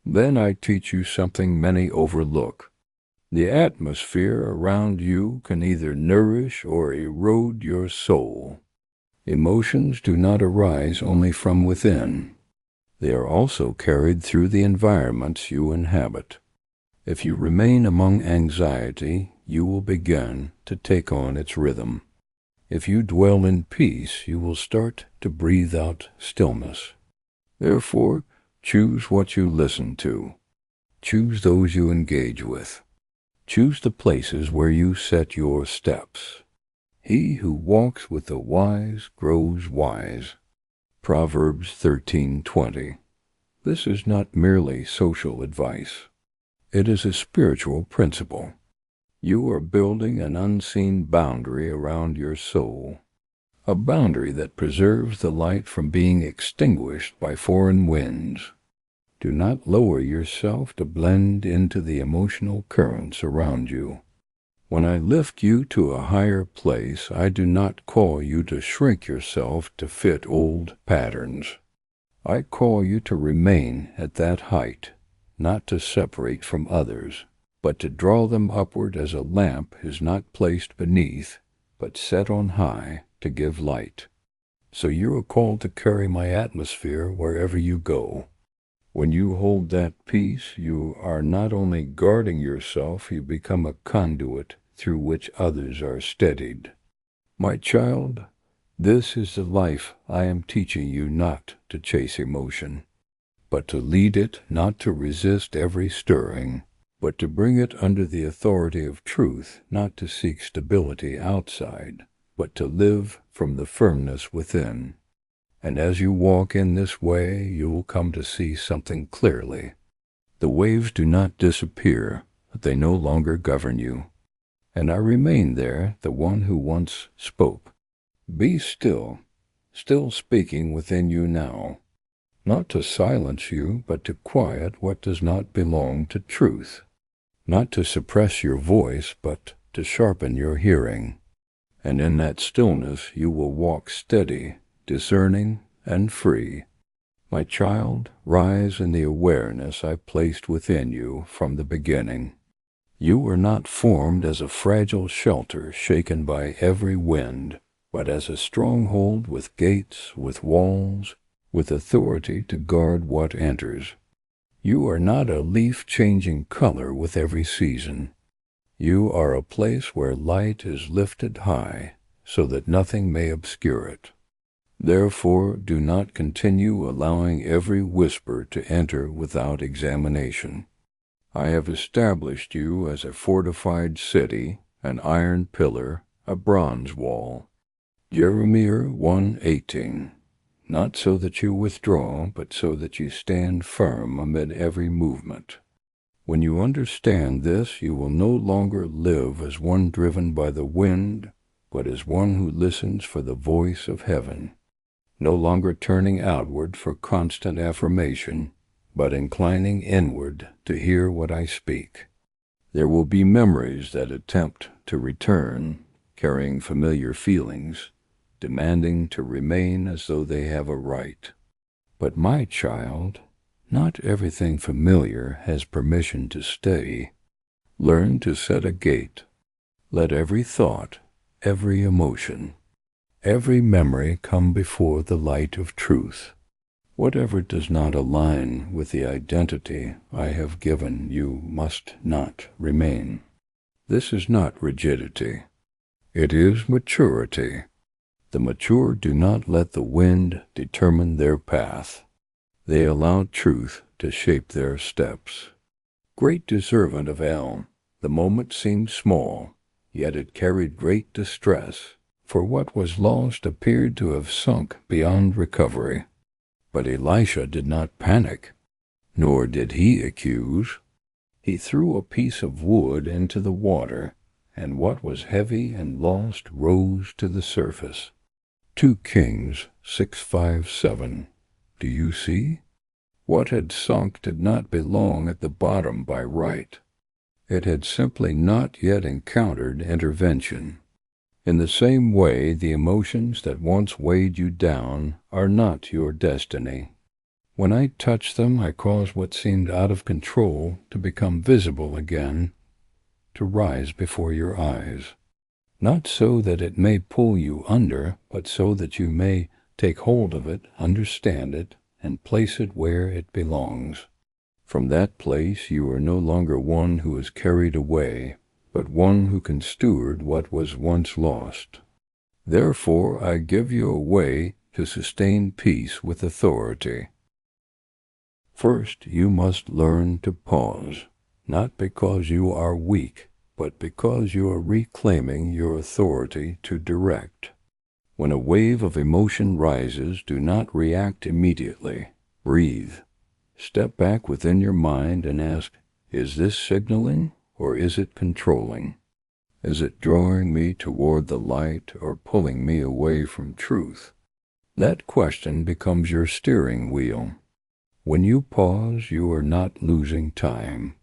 Then I teach you something many overlook. The atmosphere around you can either nourish or erode your soul. Emotions do not arise only from within. They are also carried through the environments you inhabit. If you remain among anxiety, you will begin to take on its rhythm. If you dwell in peace, you will start to breathe out stillness. Therefore, choose what you listen to. Choose those you engage with. Choose the places where you set your steps. He who walks with the wise grows wise. Proverbs 13:20. This is not merely social advice. It is a spiritual principle. You are building an unseen boundary around your soul. a boundary that preserves the light from being extinguished by foreign winds. Do not lower yourself to blend into the emotional currents around you. When I lift you to a higher place, I do not call you to shrink yourself to fit old patterns. I call you to remain at that height, not to separate from others, but to draw them upward as a lamp is not placed beneath, but set on high to give light. So you are called to carry my atmosphere wherever you go. When you hold that peace, you are not only guarding yourself, you become a conduit through which others are steadied. My child, this is the life I am teaching you, not to chase emotion, but to lead it, not to resist every stirring, but to bring it under the authority of truth, not to seek stability outside, but to live from the firmness within. And as you walk in this way, you will come to see something clearly. The waves do not disappear, but they no longer govern you. And I remain there, the one who once spoke. Be still, still speaking within you now, not to silence you, but to quiet what does not belong to truth, not to suppress your voice, but to sharpen your hearing. And in that stillness you will walk steady, discerning and free. My child, rise in the awareness I placed within you from the beginning. You were not formed as a fragile shelter shaken by every wind, but as a stronghold with gates, with walls, with authority to guard what enters. You are not a leaf changing color with every season. You are a place where light is lifted high, so that nothing may obscure it. Therefore, do not continue allowing every whisper to enter without examination. I have established you as a fortified city, an iron pillar, a bronze wall. Jeremiah 1:18. Not so that you withdraw, but so that you stand firm amid every movement. When you understand this, you will no longer live as one driven by the wind, but as one who listens for the voice of heaven, no longer turning outward for constant affirmation, but inclining inward to hear what I speak. There will be memories that attempt to return, carrying familiar feelings, demanding to remain as though they have a right. But my child, not everything familiar has permission to stay. Learn to set a gate. Let every thought, every emotion, every memory come before the light of truth. Whatever does not align with the identity I have given you must not remain. This is not rigidity. It is maturity. The mature do not let the wind determine their path. They allow truth to shape their steps. Great deservant of elm, the moment seemed small, yet it carried great distress, for what was lost appeared to have sunk beyond recovery. But Elisha did not panic, nor did he accuse. He threw a piece of wood into the water, and what was heavy and lost rose to the surface. 2 Kings 6:5-7. Do you see? What had sunk did not belong at the bottom by right. It had simply not yet encountered intervention. In the same way, the emotions that once weighed you down are not your destiny. When I touch them, I cause what seemed out of control to become visible again, to rise before your eyes. Not so that it may pull you under, but so that you may take hold of it, understand it, and place it where it belongs. From that place you are no longer one who is carried away, but one who can steward what was once lost. Therefore I give you a way to sustain peace with authority. First, you must learn to pause, not because you are weak, but because you are reclaiming your authority to direct. When a wave of emotion rises, do not react immediately. Breathe. Step back within your mind and ask, is this signaling or is it controlling? Is it drawing me toward the light or pulling me away from truth? That question becomes your steering wheel. When you pause, you are not losing time.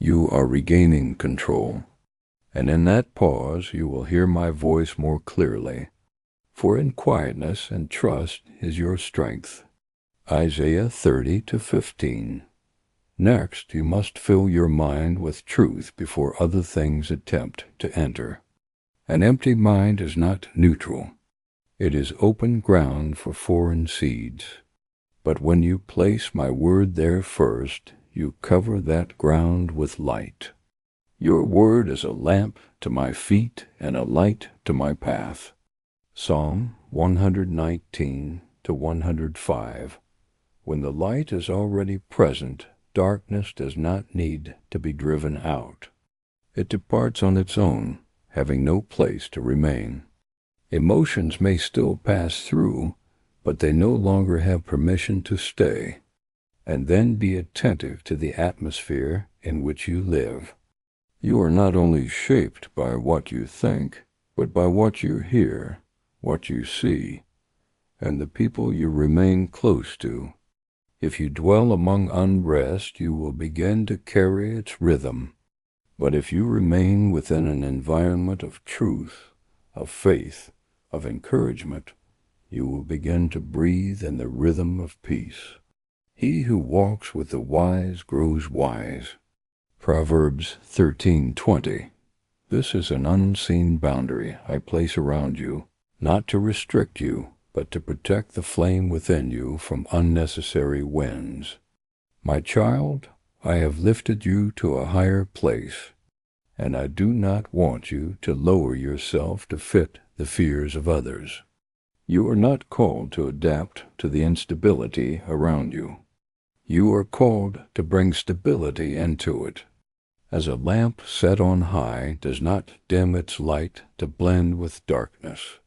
You are regaining control. And in that pause, you will hear my voice more clearly. For in quietness and trust is your strength. Isaiah 30:15. Next, you must fill your mind with truth before other things attempt to enter. An empty mind is not neutral. It is open ground for foreign seeds. But when you place my word there first, you cover that ground with light. Your word is a lamp to my feet and a light to my path. Psalm 119-105. When the light is already present, darkness does not need to be driven out. It departs on its own, having no place to remain. Emotions may still pass through, but they no longer have permission to stay. And then be attentive to the atmosphere in which you live. You are not only shaped by what you think, but by what you hear, what you see, and the people you remain close to. If you dwell among unrest, you will begin to carry its rhythm. But if you remain within an environment of truth, of faith, of encouragement, you will begin to breathe in the rhythm of peace. He who walks with the wise grows wise. Proverbs 13:20. This is an unseen boundary I place around you, not to restrict you, but to protect the flame within you from unnecessary winds. My child, I have lifted you to a higher place, and I do not want you to lower yourself to fit the fears of others. You are not called to adapt to the instability around you. You are called to bring stability into it. As a lamp set on high does not dim its light to blend with darkness.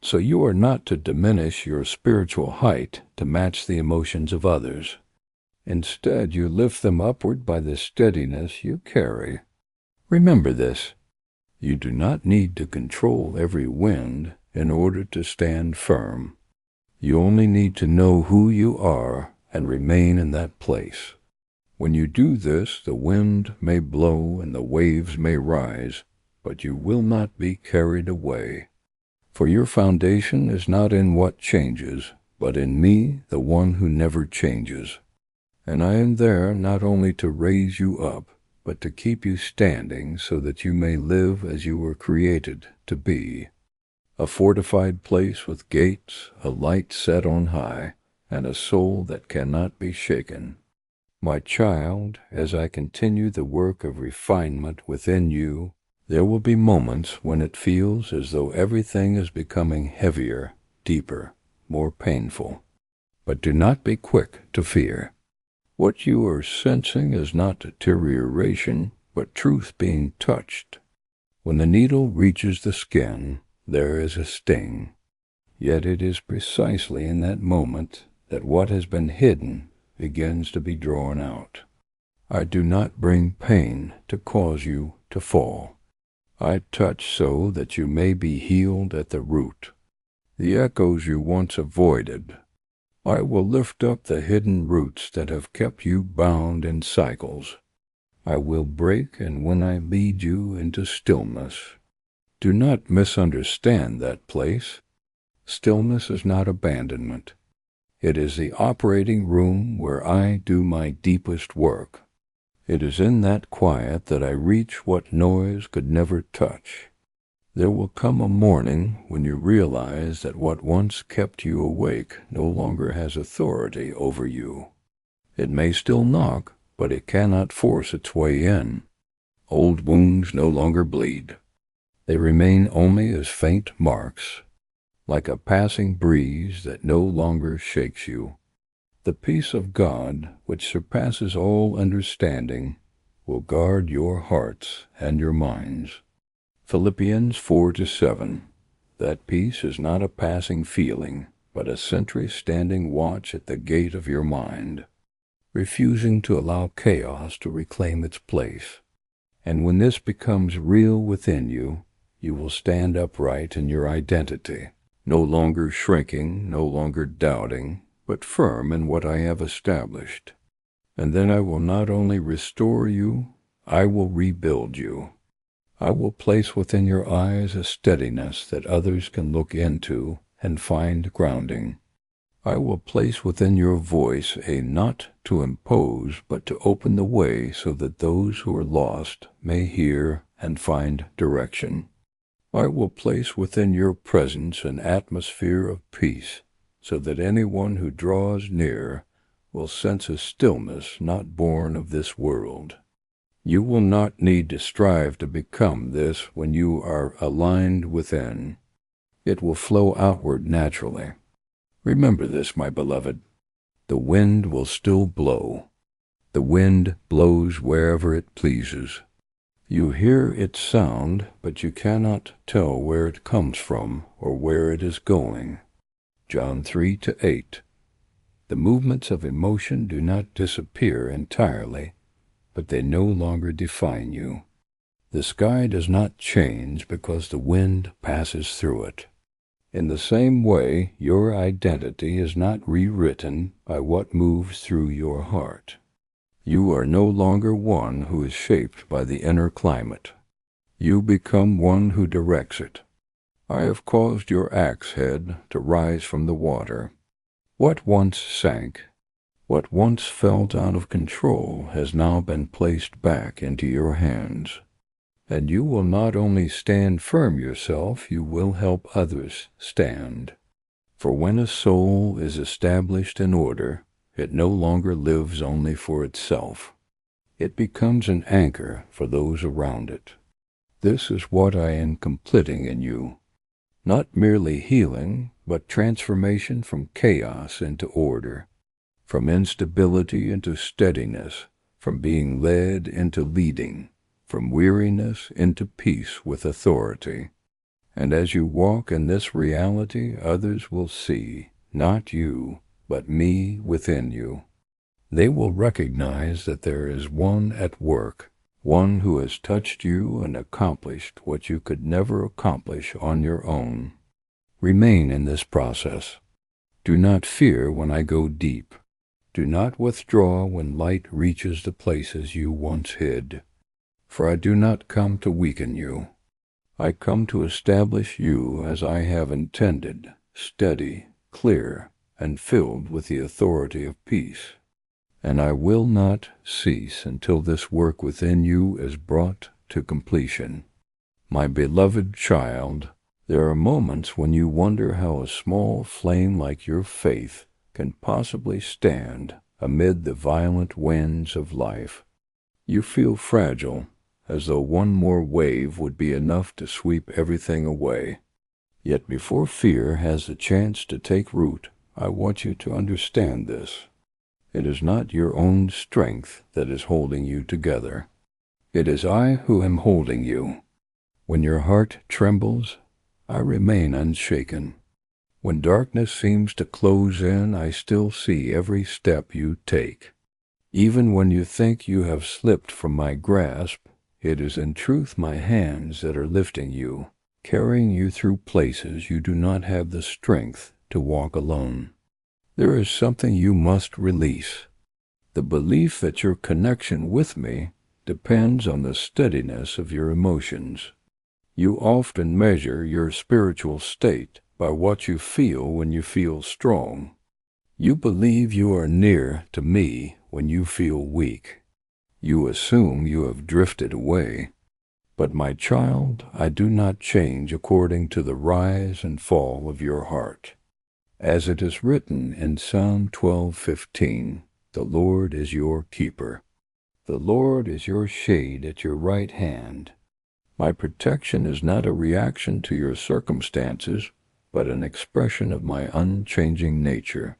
So you are not to diminish your spiritual height to match the emotions of others. Instead, you lift them upward by the steadiness you carry. Remember this. You do not need to control every wind in order to stand firm. You only need to know who you are and remain in that place. When you do this, the wind may blow and the waves may rise, but you will not be carried away. For your foundation is not in what changes, but in me, the one who never changes. And I am there not only to raise you up, but to keep you standing so that you may live as you were created to be. A fortified place with gates, a light set on high, and a soul that cannot be shaken. My child, as I continue the work of refinement within you, there will be moments when it feels as though everything is becoming heavier, deeper, more painful. But do not be quick to fear. What you are sensing is not deterioration, but truth being touched. When the needle reaches the skin, there is a sting. Yet it is precisely in that moment that what has been hidden begins to be drawn out. I do not bring pain to cause you to fall. I touch so that you may be healed at the root. The echoes you once avoided, I will lift up the hidden roots that have kept you bound in cycles. I will break, and when I lead you into stillness, do not misunderstand that place. Stillness is not abandonment. It is the operating room where I do my deepest work. It is in that quiet that I reach what noise could never touch. There will come a morning when you realize that what once kept you awake no longer has authority over you. It may still knock, but it cannot force its way in. Old wounds no longer bleed. They remain only as faint marks, like a passing breeze that no longer shakes you. The peace of God, which surpasses all understanding, will guard your hearts and your minds. Philippians 4-7. That peace is not a passing feeling, but a sentry standing watch at the gate of your mind, refusing to allow chaos to reclaim its place. And when this becomes real within you, you will stand upright in your identity, no longer shrinking, no longer doubting, but firm in what I have established. And then I will not only restore you, I will rebuild you. I will place within your eyes a steadiness that others can look into and find grounding. I will place within your voice a not to impose, but to open the way so that those who are lost may hear and find direction. I will place within your presence an atmosphere of peace, so that anyone who draws near will sense a stillness not born of this world. You will not need to strive to become this when you are aligned within. It will flow outward naturally. Remember this, my beloved. The wind will still blow. The wind blows wherever it pleases. You hear its sound, but you cannot tell where it comes from or where it is going. John 3:8. The movements of emotion do not disappear entirely, but they no longer define you. The sky does not change because the wind passes through it. In the same way, your identity is not rewritten by what moves through your heart. You are no longer one who is shaped by the inner climate. You become one who directs it. I have caused your axe head to rise from the water. What once sank, what once felt out of control has now been placed back into your hands. And you will not only stand firm yourself, you will help others stand. For when a soul is established in order, it no longer lives only for itself. It becomes an anchor for those around it. This is what I am completing in you. Not merely healing, but transformation from chaos into order, from instability into steadiness, from being led into leading, from weariness into peace with authority. And as you walk in this reality, others will see, not you, but me within you. They will recognize that there is one at work, one who has touched you and accomplished what you could never accomplish on your own. Remain in this process. Do not fear when I go deep. Do not withdraw when light reaches the places you once hid. For I do not come to weaken you. I come to establish you as I have intended, steady, clear, and filled with the authority of peace. And I will not cease until this work within you is brought to completion. My beloved child, there are moments when you wonder how a small flame like your faith can possibly stand amid the violent winds of life. You feel fragile, as though one more wave would be enough to sweep everything away. Yet before fear has a chance to take root, I want you to understand this. It is not your own strength that is holding you together. It is I who am holding you. When your heart trembles, I remain unshaken. When darkness seems to close in, I still see every step you take. Even when you think you have slipped from my grasp, it is in truth my hands that are lifting you, carrying you through places you do not have the strength to walk alone. There is something you must release. The belief that your connection with me depends on the steadiness of your emotions. You often measure your spiritual state by what you feel when you feel strong. You believe you are near to me when you feel weak. You assume you have drifted away. But my child, I do not change according to the rise and fall of your heart. As it is written in Psalm 12:15, the Lord is your keeper. The Lord is your shade at your right hand. My protection is not a reaction to your circumstances, but an expression of my unchanging nature.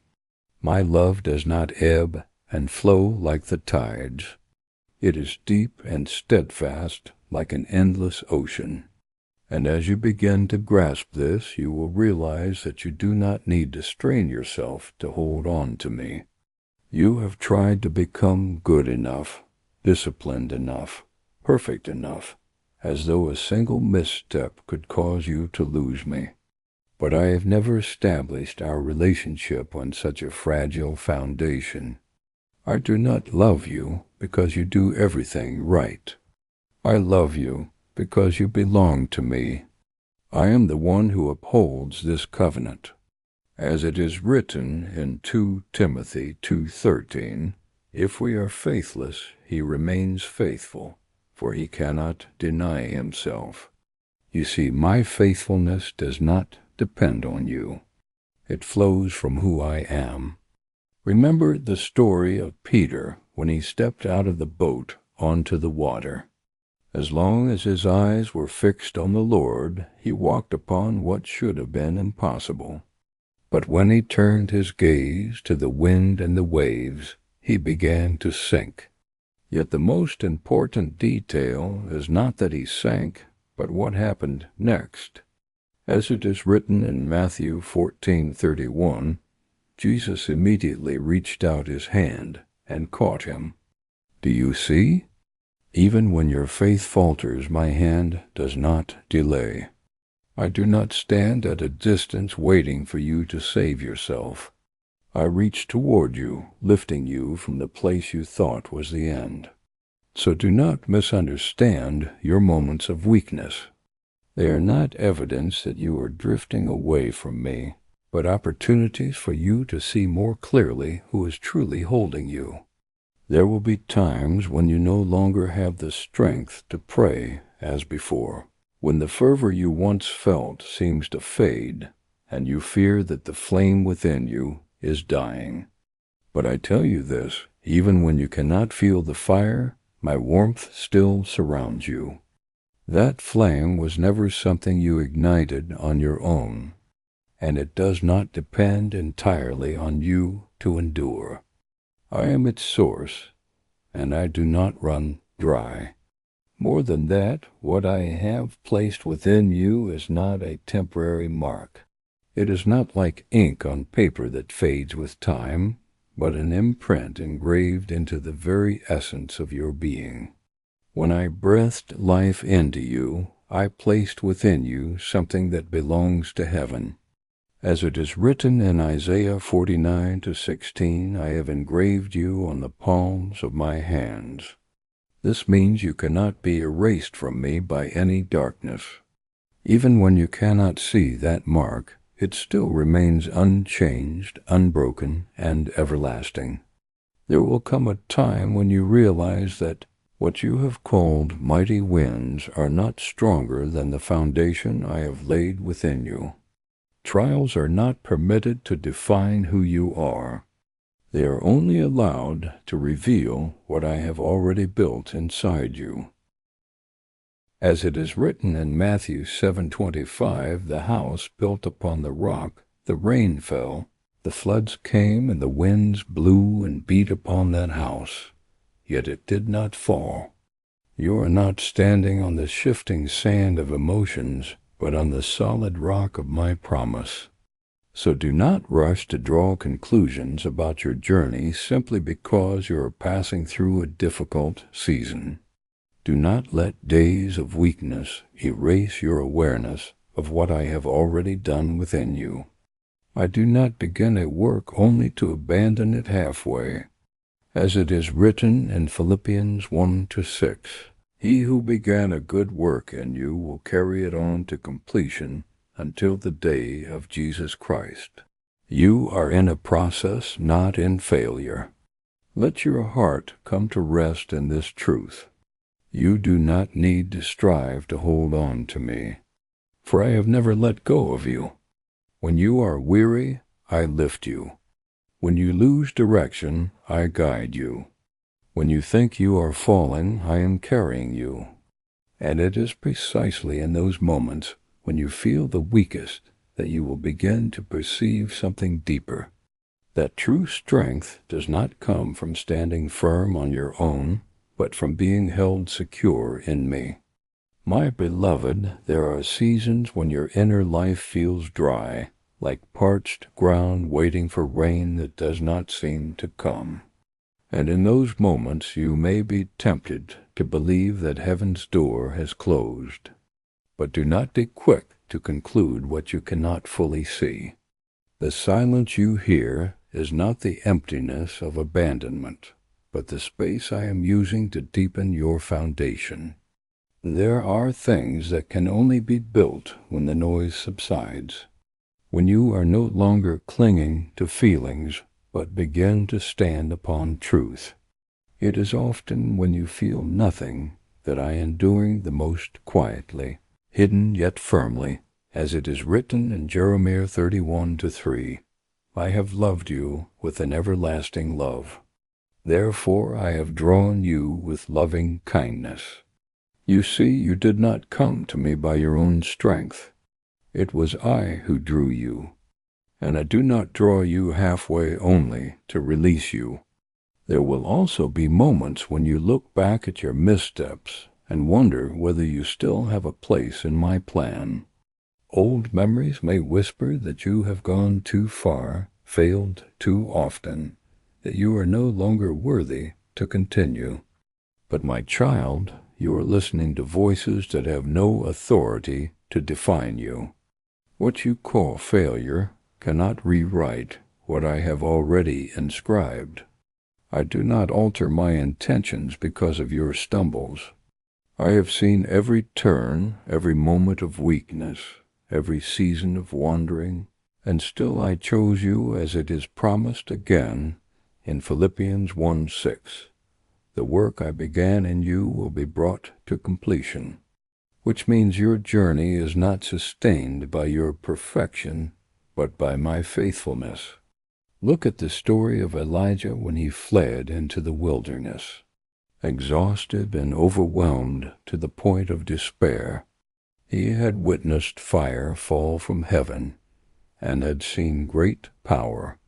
My love does not ebb and flow like the tides. It is deep and steadfast like an endless ocean. And as you begin to grasp this, you will realize that you do not need to strain yourself to hold on to me. You have tried to become good enough, disciplined enough, perfect enough, as though a single misstep could cause you to lose me. But I have never established our relationship on such a fragile foundation. I do not love you because you do everything right. I love you because you belong to me. I am the one who upholds this covenant. As it is written in 2 Timothy 2:13, if we are faithless, he remains faithful, for he cannot deny himself. You see, my faithfulness does not depend on you. It flows from who I am. Remember the story of Peter when he stepped out of the boat onto the water. As long as his eyes were fixed on the Lord, he walked upon what should have been impossible. But when he turned his gaze to the wind and the waves, he began to sink. Yet the most important detail is not that he sank, but what happened next. As it is written in Matthew 14:31, Jesus immediately reached out his hand and caught him. Do you see? Even when your faith falters, my hand does not delay. I do not stand at a distance waiting for you to save yourself. I reach toward you, lifting you from the place you thought was the end. So do not misunderstand your moments of weakness. They are not evidence that you are drifting away from me, but opportunities for you to see more clearly who is truly holding you. There will be times when you no longer have the strength to pray as before, when the fervor you once felt seems to fade, and you fear that the flame within you is dying. But I tell you this, even when you cannot feel the fire, my warmth still surrounds you. That flame was never something you ignited on your own, and it does not depend entirely on you to endure. I am its source, and I do not run dry. More than that, what I have placed within you is not a temporary mark. It is not like ink on paper that fades with time, but an imprint engraved into the very essence of your being. When I breathed life into you, I placed within you something that belongs to heaven. As it is written in Isaiah 49:16, I have engraved you on the palms of my hands. This means you cannot be erased from me by any darkness. Even when you cannot see that mark, it still remains unchanged, unbroken, and everlasting. There will come a time when you realize that what you have called mighty winds are not stronger than the foundation I have laid within you. Trials are not permitted to define who you are. They are only allowed to reveal what I have already built inside you. As it is written in Matthew 7:25, the house built upon the rock, the rain fell, the floods came, and the winds blew and beat upon that house. Yet it did not fall. You are not standing on the shifting sand of emotions, but on the solid rock of my promise. So do not rush to draw conclusions about your journey simply because you are passing through a difficult season. Do not let days of weakness erase your awareness of what I have already done within you. I do not begin a work only to abandon it halfway. As it is written in Philippians 1:6, he who began a good work in you will carry it on to completion until the day of Jesus Christ. You are in a process, not in failure. Let your heart come to rest in this truth. You do not need to strive to hold on to me, for I have never let go of you. When you are weary, I lift you. When you lose direction, I guide you. When you think you are falling, I am carrying you. And it is precisely in those moments when you feel the weakest that you will begin to perceive something deeper. That true strength does not come from standing firm on your own, but from being held secure in me. My beloved, there are seasons when your inner life feels dry, like parched ground waiting for rain that does not seem to come. And in those moments you may be tempted to believe that heaven's door has closed. But do not be quick to conclude what you cannot fully see. The silence you hear is not the emptiness of abandonment, but the space I am using to deepen your foundation. There are things that can only be built when the noise subsides, when you are no longer clinging to feelings, but begin to stand upon truth. It is often when you feel nothing that I am doing the most quietly, hidden yet firmly, as it is written in Jeremiah 31:3. I have loved you with an everlasting love. Therefore I have drawn you with loving kindness. You see, you did not come to me by your own strength. It was I who drew you. And I do not draw you halfway only to release you. There will also be moments when you look back at your missteps and wonder whether you still have a place in my plan. Old memories may whisper that you have gone too far, failed too often, that you are no longer worthy to continue. But my child, you are listening to voices that have no authority to define you. What you call failure cannot rewrite what I have already inscribed. I do not alter my intentions because of your stumbles. I have seen every turn, every moment of weakness, every season of wandering, and still I chose you as it is promised again in Philippians 1:6. The work I began in you will be brought to completion, which means your journey is not sustained by your perfection, but by my faithfulness. Look at the story of Elijah when he fled into the wilderness, exhausted and overwhelmed to the point of despair. He had witnessed fire fall from heaven and had seen great power.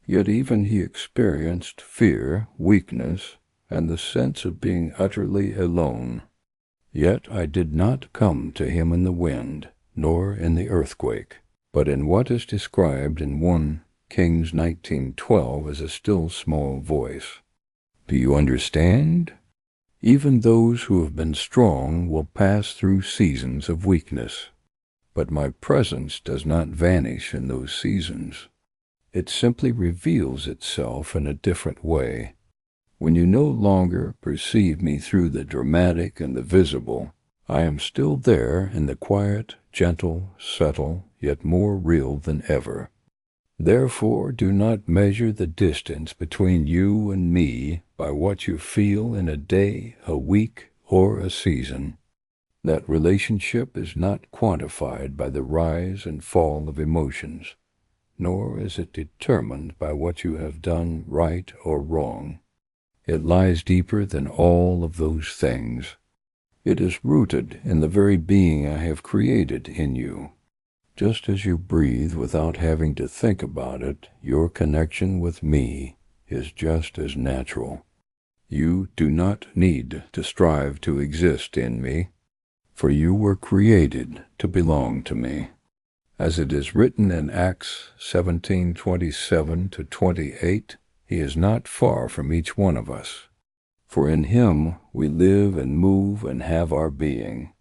Yet even he experienced fear, weakness, and the sense of being utterly alone. Yet I did not come to him in the wind, nor in the earthquake, but in what is described in 1 Kings 19:12 as a still small voice. Do you understand? Even those who have been strong will pass through seasons of weakness, but my presence does not vanish in those seasons. It simply reveals itself in a different way. When you no longer perceive me through the dramatic and the visible, I am still there in the quiet, gentle, subtle, yet more real than ever. Therefore, do not measure the distance between you and me by what you feel in a day, a week, or a season. That relationship is not quantified by the rise and fall of emotions, nor is it determined by what you have done right or wrong. It lies deeper than all of those things. It is rooted in the very being I have created in you. Just as you breathe without having to think about it, your connection with me is just as natural. You do not need to strive to exist in me, for you were created to belong to me. As it is written in Acts 17:27-28, he is not far from each one of us. For in him we live and move and have our being,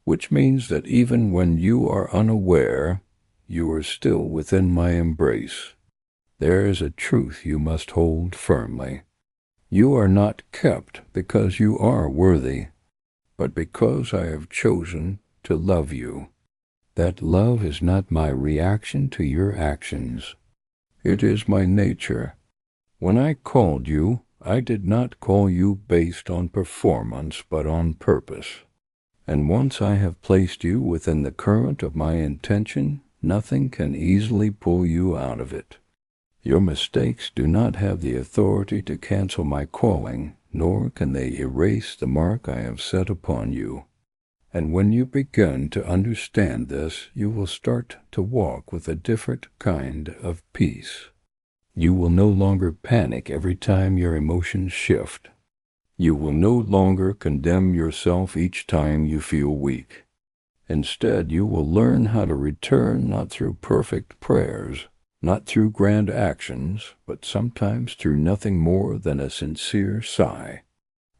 which means that even when you are unaware, you are still within my embrace. There is a truth you must hold firmly. You are not kept because you are worthy, but because I have chosen to love you. That love is not my reaction to your actions. It is my nature. When I called you, I did not call you based on performance, but on purpose. And once I have placed you within the current of my intention, nothing can easily pull you out of it. Your mistakes do not have the authority to cancel my calling, nor can they erase the mark I have set upon you. And when you begin to understand this, you will start to walk with a different kind of peace. You will no longer panic every time your emotions shift. You will no longer condemn yourself each time you feel weak. Instead, you will learn how to return not through perfect prayers, not through grand actions, but sometimes through nothing more than a sincere sigh.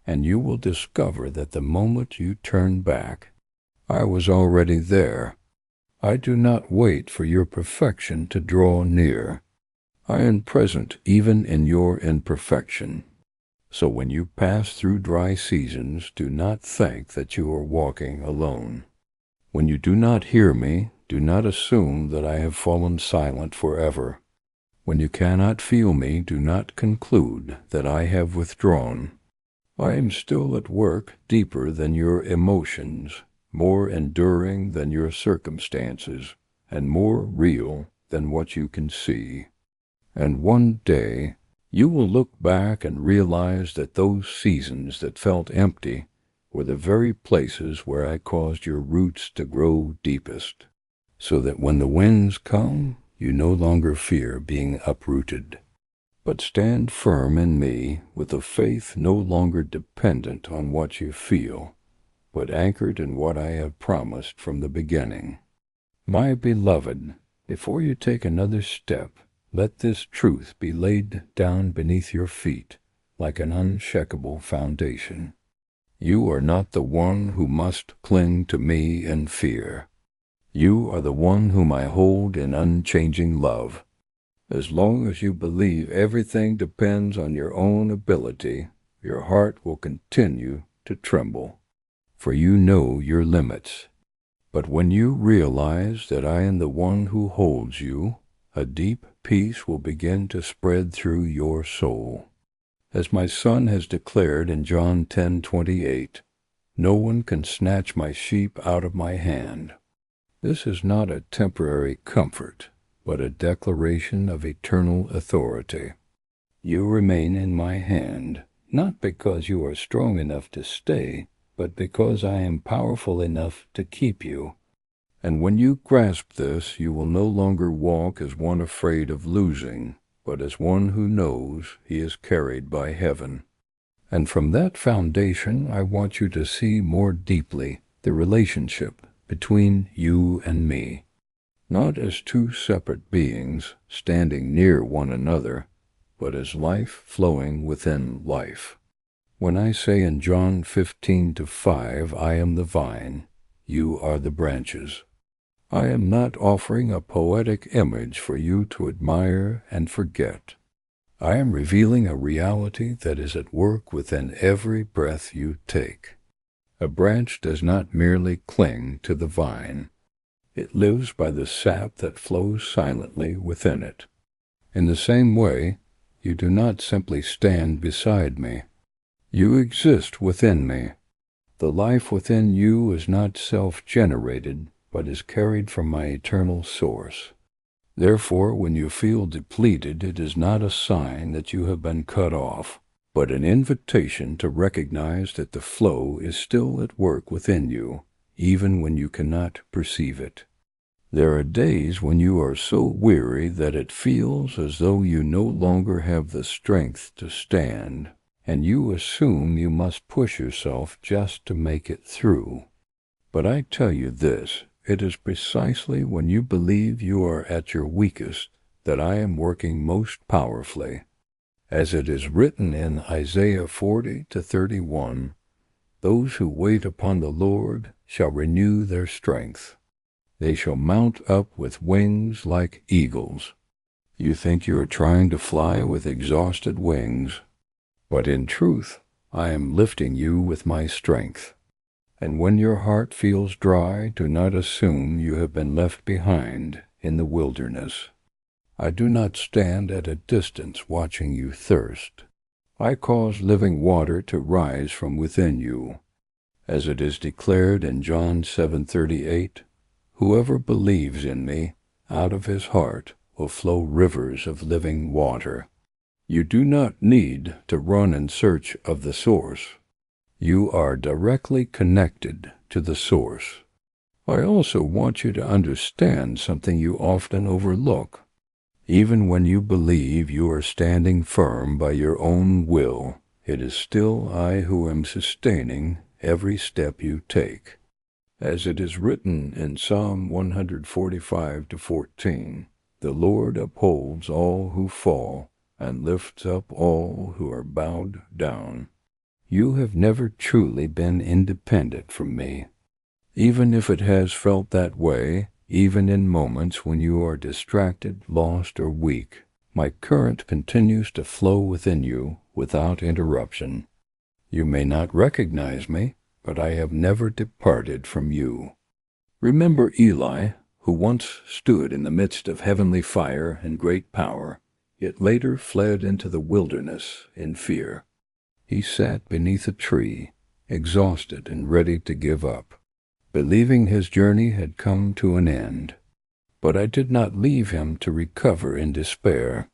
And you will discover that the moment you turn back, I was already there. I do not wait for your perfection to draw near. I am present even in your imperfection. So when you pass through dry seasons, do not think that you are walking alone. When you do not hear me, do not assume that I have fallen silent forever. When you cannot feel me, do not conclude that I have withdrawn. I am still at work deeper than your emotions, more enduring than your circumstances, and more real than what you can see. And one day, you will look back and realize that those seasons that felt empty were the very places where I caused your roots to grow deepest, so that when the winds come, you no longer fear being uprooted, but stand firm in me with a faith no longer dependent on what you feel, but anchored in what I have promised from the beginning. My beloved, before you take another step, let this truth be laid down beneath your feet like an unshakable foundation. You are not the one who must cling to me in fear. You are the one whom I hold in unchanging love. As long as you believe everything depends on your own ability, your heart will continue to tremble, for you know your limits. But when you realize that I am the one who holds you, a deep peace will begin to spread through your soul. As my Son has declared in John 10:28, no one can snatch my sheep out of my hand. This is not a temporary comfort, but a declaration of eternal authority. You remain in my hand, not because you are strong enough to stay, but because I am powerful enough to keep you. And when you grasp this, you will no longer walk as one afraid of losing, but as one who knows he is carried by heaven. And from that foundation, I want you to see more deeply the relationship between you and me, not as two separate beings standing near one another, but as life flowing within life. When I say in John 15:5, I am the vine, you are the branches, I am not offering a poetic image for you to admire and forget. I am revealing a reality that is at work within every breath you take. A branch does not merely cling to the vine. It lives by the sap that flows silently within it. In the same way, you do not simply stand beside me. You exist within me. The life within you is not self-generated, but is carried from my eternal source. Therefore, when you feel depleted, it is not a sign that you have been cut off, but an invitation to recognize that the flow is still at work within you, even when you cannot perceive it. There are days when you are so weary that it feels as though you no longer have the strength to stand, and you assume you must push yourself just to make it through. But I tell you this, it is precisely when you believe you are at your weakest that I am working most powerfully. As it is written in Isaiah 40:31, those who wait upon the Lord shall renew their strength. They shall mount up with wings like eagles. You think you are trying to fly with exhausted wings, but in truth, I am lifting you with my strength. And when your heart feels dry, do not assume you have been left behind in the wilderness. I do not stand at a distance watching you thirst. I cause living water to rise from within you. As it is declared in John 7:38, whoever believes in me, out of his heart will flow rivers of living water. You do not need to run in search of the source. You are directly connected to the source. I also want you to understand something you often overlook. Even when you believe you are standing firm by your own will, it is still I who am sustaining every step you take. As it is written in Psalm 145:14, The Lord upholds all who fall, and lifts up all who are bowed down. You have never truly been independent from me. Even if it has felt that way, even in moments when you are distracted, lost, or weak, my current continues to flow within you without interruption. You may not recognize me, but I have never departed from you. Remember Eli, who once stood in the midst of heavenly fire and great power, yet later fled into the wilderness in fear. He sat beneath a tree, exhausted and ready to give up, believing his journey had come to an end. But I did not leave him to recover in despair.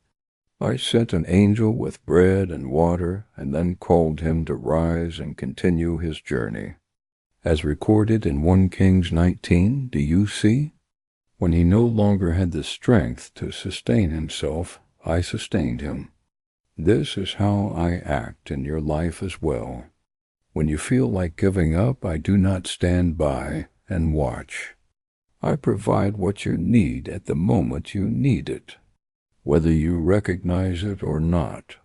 I sent an angel with bread and water, and then called him to rise and continue his journey. As recorded in 1 Kings 19, do you see? When he no longer had the strength to sustain himself, I sustained him. This is how I act in your life as well. When you feel like giving up, I do not stand by and watch. I provide what you need at the moment you need it, whether you recognize it or not.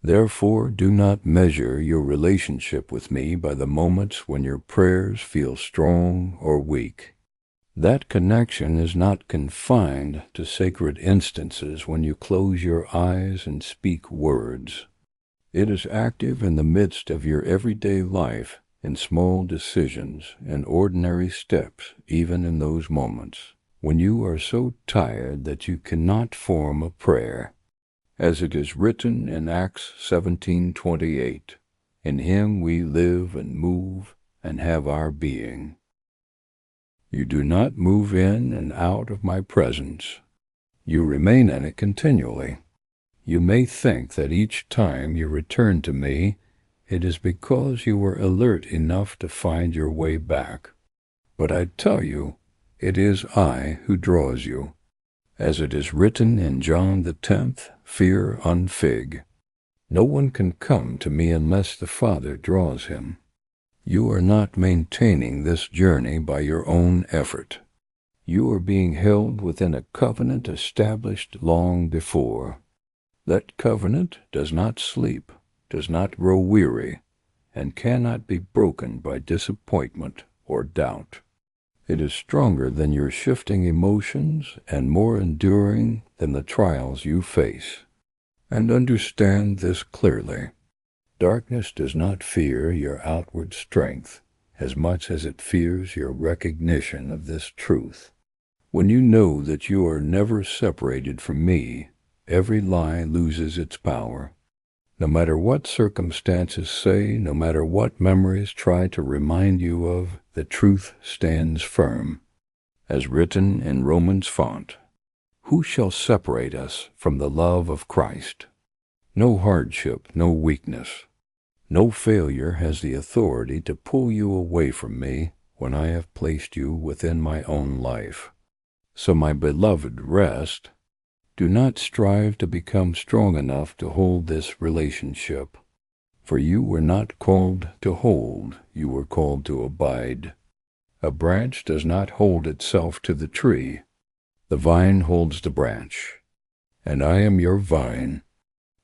Therefore, do not measure your relationship with me by the moments when your prayers feel strong or weak. That connection is not confined to sacred instances when you close your eyes and speak words. It is active in the midst of your everyday life, in small decisions and ordinary steps, even in those moments when you are so tired that you cannot form a prayer. As it is written in Acts 17:28, in him we live and move and have our being. You do not move in and out of my presence. You remain in it continually. You may think that each time you return to me, it is because you were alert enough to find your way back. But I tell you, it is I who draws you. As it is written in John the 10th, fear unfig. No one can come to me unless the Father draws him. You are not maintaining this journey by your own effort. You are being held within a covenant established long before. That covenant does not sleep, does not grow weary, and cannot be broken by disappointment or doubt. It is stronger than your shifting emotions and more enduring than the trials you face. And understand this clearly. Darkness does not fear your outward strength as much as it fears your recognition of this truth. When you know that you are never separated from me, every lie loses its power. No matter what circumstances say, no matter what memories try to remind you of, the truth stands firm. As written in Romans font, who shall separate us from the love of Christ? No hardship, no weakness, no failure has the authority to pull you away from me when I have placed you within my own life. So my beloved, rest. Do not strive to become strong enough to hold this relationship, for you were not called to hold, you were called to abide. A branch does not hold itself to the tree. The vine holds the branch, and I am your vine.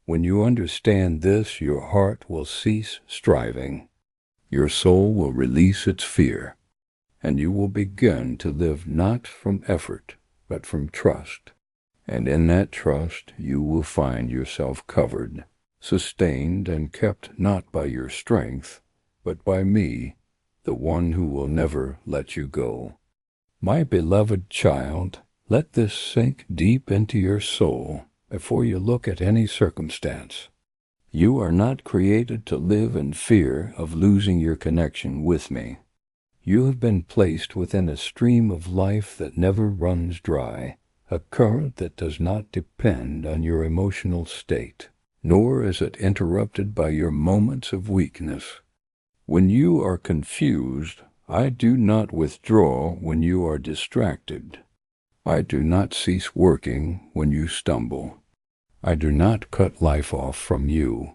When you understand this, your heart will cease striving. Your soul will release its fear, and you will begin to live not from effort, but from trust. And in that trust you will find yourself covered, sustained, and kept not by your strength, but by me, the one who will never let you go. My beloved child, let this sink deep into your soul before you look at any circumstance. You are not created to live in fear of losing your connection with me. You have been placed within a stream of life that never runs dry, a current that does not depend on your emotional state, nor is it interrupted by your moments of weakness. When you are confused, I do not withdraw when you are distracted. I do not cease working when you stumble. I do not cut life off from you.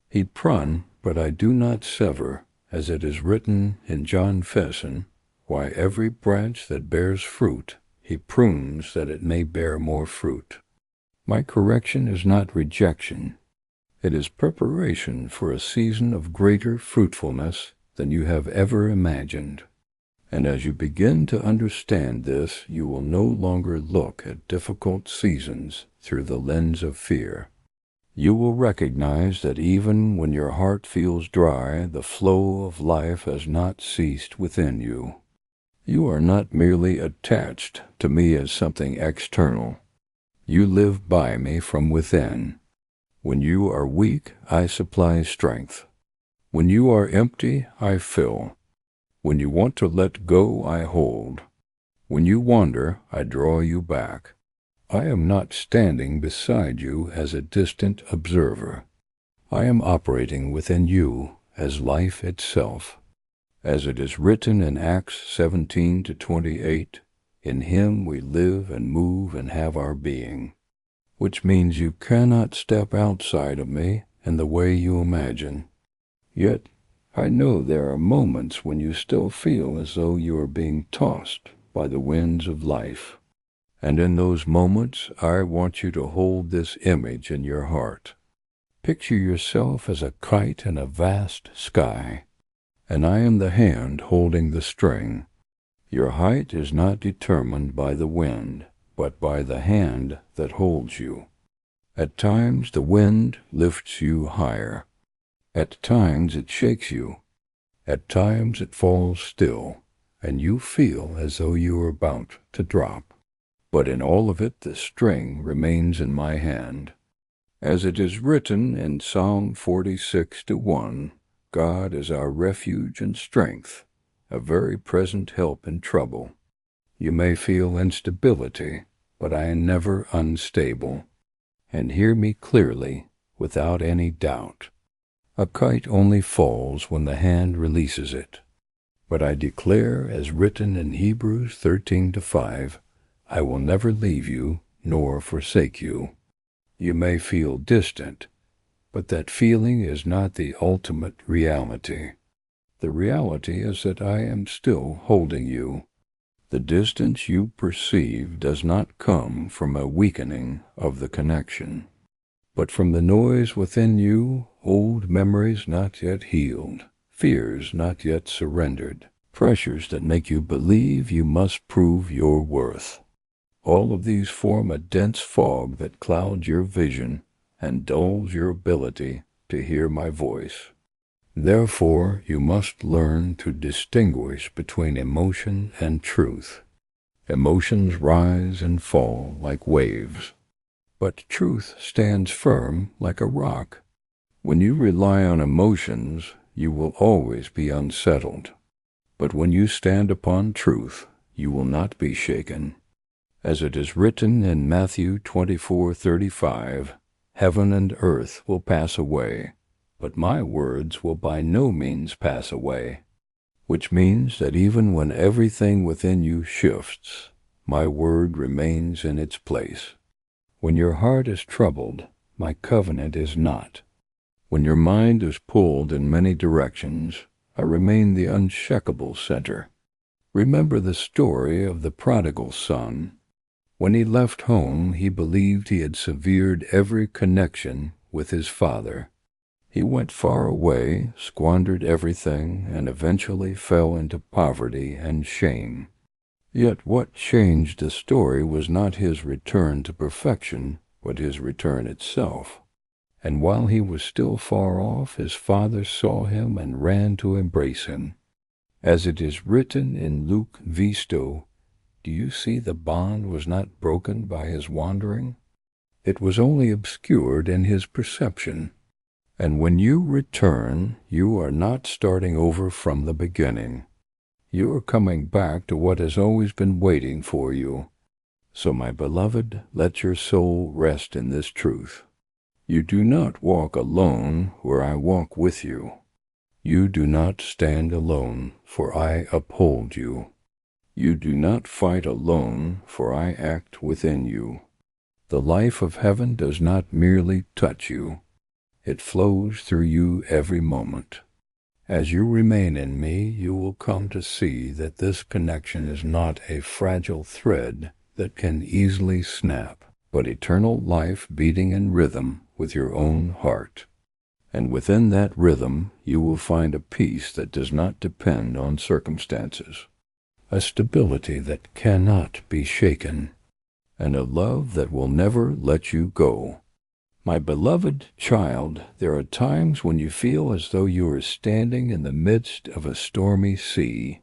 He prun, but I do not sever, as it is written in John Fesson, why every branch that bears fruit He prunes that it may bear more fruit. My correction is not rejection. It is preparation for a season of greater fruitfulness than you have ever imagined. And as you begin to understand this, you will no longer look at difficult seasons through the lens of fear. You will recognize that even when your heart feels dry, the flow of life has not ceased within you. You are not merely attached to me as something external. You live by me from within. When you are weak, I supply strength. When you are empty, I fill. When you want to let go, I hold. When you wander, I draw you back. I am not standing beside you as a distant observer. I am operating within you as life itself. As it is written in Acts 17-28, in him we live and move and have our being, which means you cannot step outside of me in the way you imagine. Yet, I know there are moments when you still feel as though you are being tossed by the winds of life. And in those moments, I want you to hold this image in your heart. Picture yourself as a kite in a vast sky, and I am the hand holding the string. Your height is not determined by the wind, but by the hand that holds you. At times the wind lifts you higher. At times it shakes you. At times it falls still, and you feel as though you are about to drop. But in all of it the string remains in my hand. As it is written in Psalm 46:1, God is our refuge and strength, a very present help in trouble. You may feel instability, but I am never unstable. And hear me clearly, without any doubt. A kite only falls when the hand releases it. But I declare, as written in Hebrews 13:5, I will never leave you nor forsake you. You may feel distant, but that feeling is not the ultimate reality. The reality is that I am still holding you. The distance you perceive does not come from a weakening of the connection, but from the noise within you, old memories not yet healed, fears not yet surrendered, pressures that make you believe you must prove your worth. All of these form a dense fog that clouds your vision and dulls your ability to hear my voice. Therefore, you must learn to distinguish between emotion and truth. Emotions rise and fall like waves, but truth stands firm like a rock. When you rely on emotions, you will always be unsettled. But when you stand upon truth, you will not be shaken. As it is written in Matthew 24:35, heaven and earth will pass away, but my words will by no means pass away. Which means that even when everything within you shifts, my word remains in its place. When your heart is troubled, my covenant is not. When your mind is pulled in many directions, I remain the unshakable center. Remember the story of the prodigal son. When he left home, he believed he had severed every connection with his father. He went far away, squandered everything, and eventually fell into poverty and shame. Yet what changed the story was not his return to perfection, but his return itself. And while he was still far off, his father saw him and ran to embrace him. As it is written in Luke Visto, do you see the bond was not broken by his wandering? It was only obscured in his perception. And when you return, you are not starting over from the beginning. You are coming back to what has always been waiting for you. So, my beloved, let your soul rest in this truth. You do not walk alone where I walk with you. You do not stand alone, for I uphold you. You do not fight alone, for I act within you. The life of heaven does not merely touch you. It flows through you every moment. As you remain in me, you will come to see that this connection is not a fragile thread that can easily snap, but eternal life beating in rhythm with your own heart. And within that rhythm, you will find a peace that does not depend on circumstances, a stability that cannot be shaken, and a love that will never let you go. My beloved child, there are times when you feel as though you are standing in the midst of a stormy sea,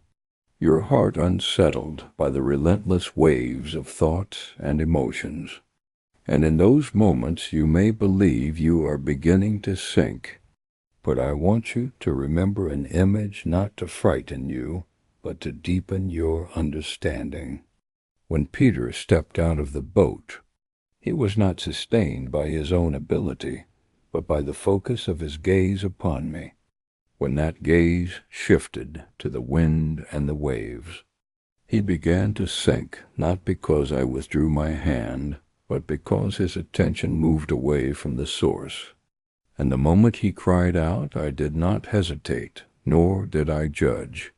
your heart unsettled by the relentless waves of thoughts and emotions. And in those moments you may believe you are beginning to sink. But I want you to remember an image not to frighten you, but to deepen your understanding. When Peter stepped out of the boat, he was not sustained by his own ability, but by the focus of his gaze upon me. When that gaze shifted to the wind and the waves, he began to sink, not because I withdrew my hand, but because his attention moved away from the source. And the moment he cried out, I did not hesitate, nor did I judge.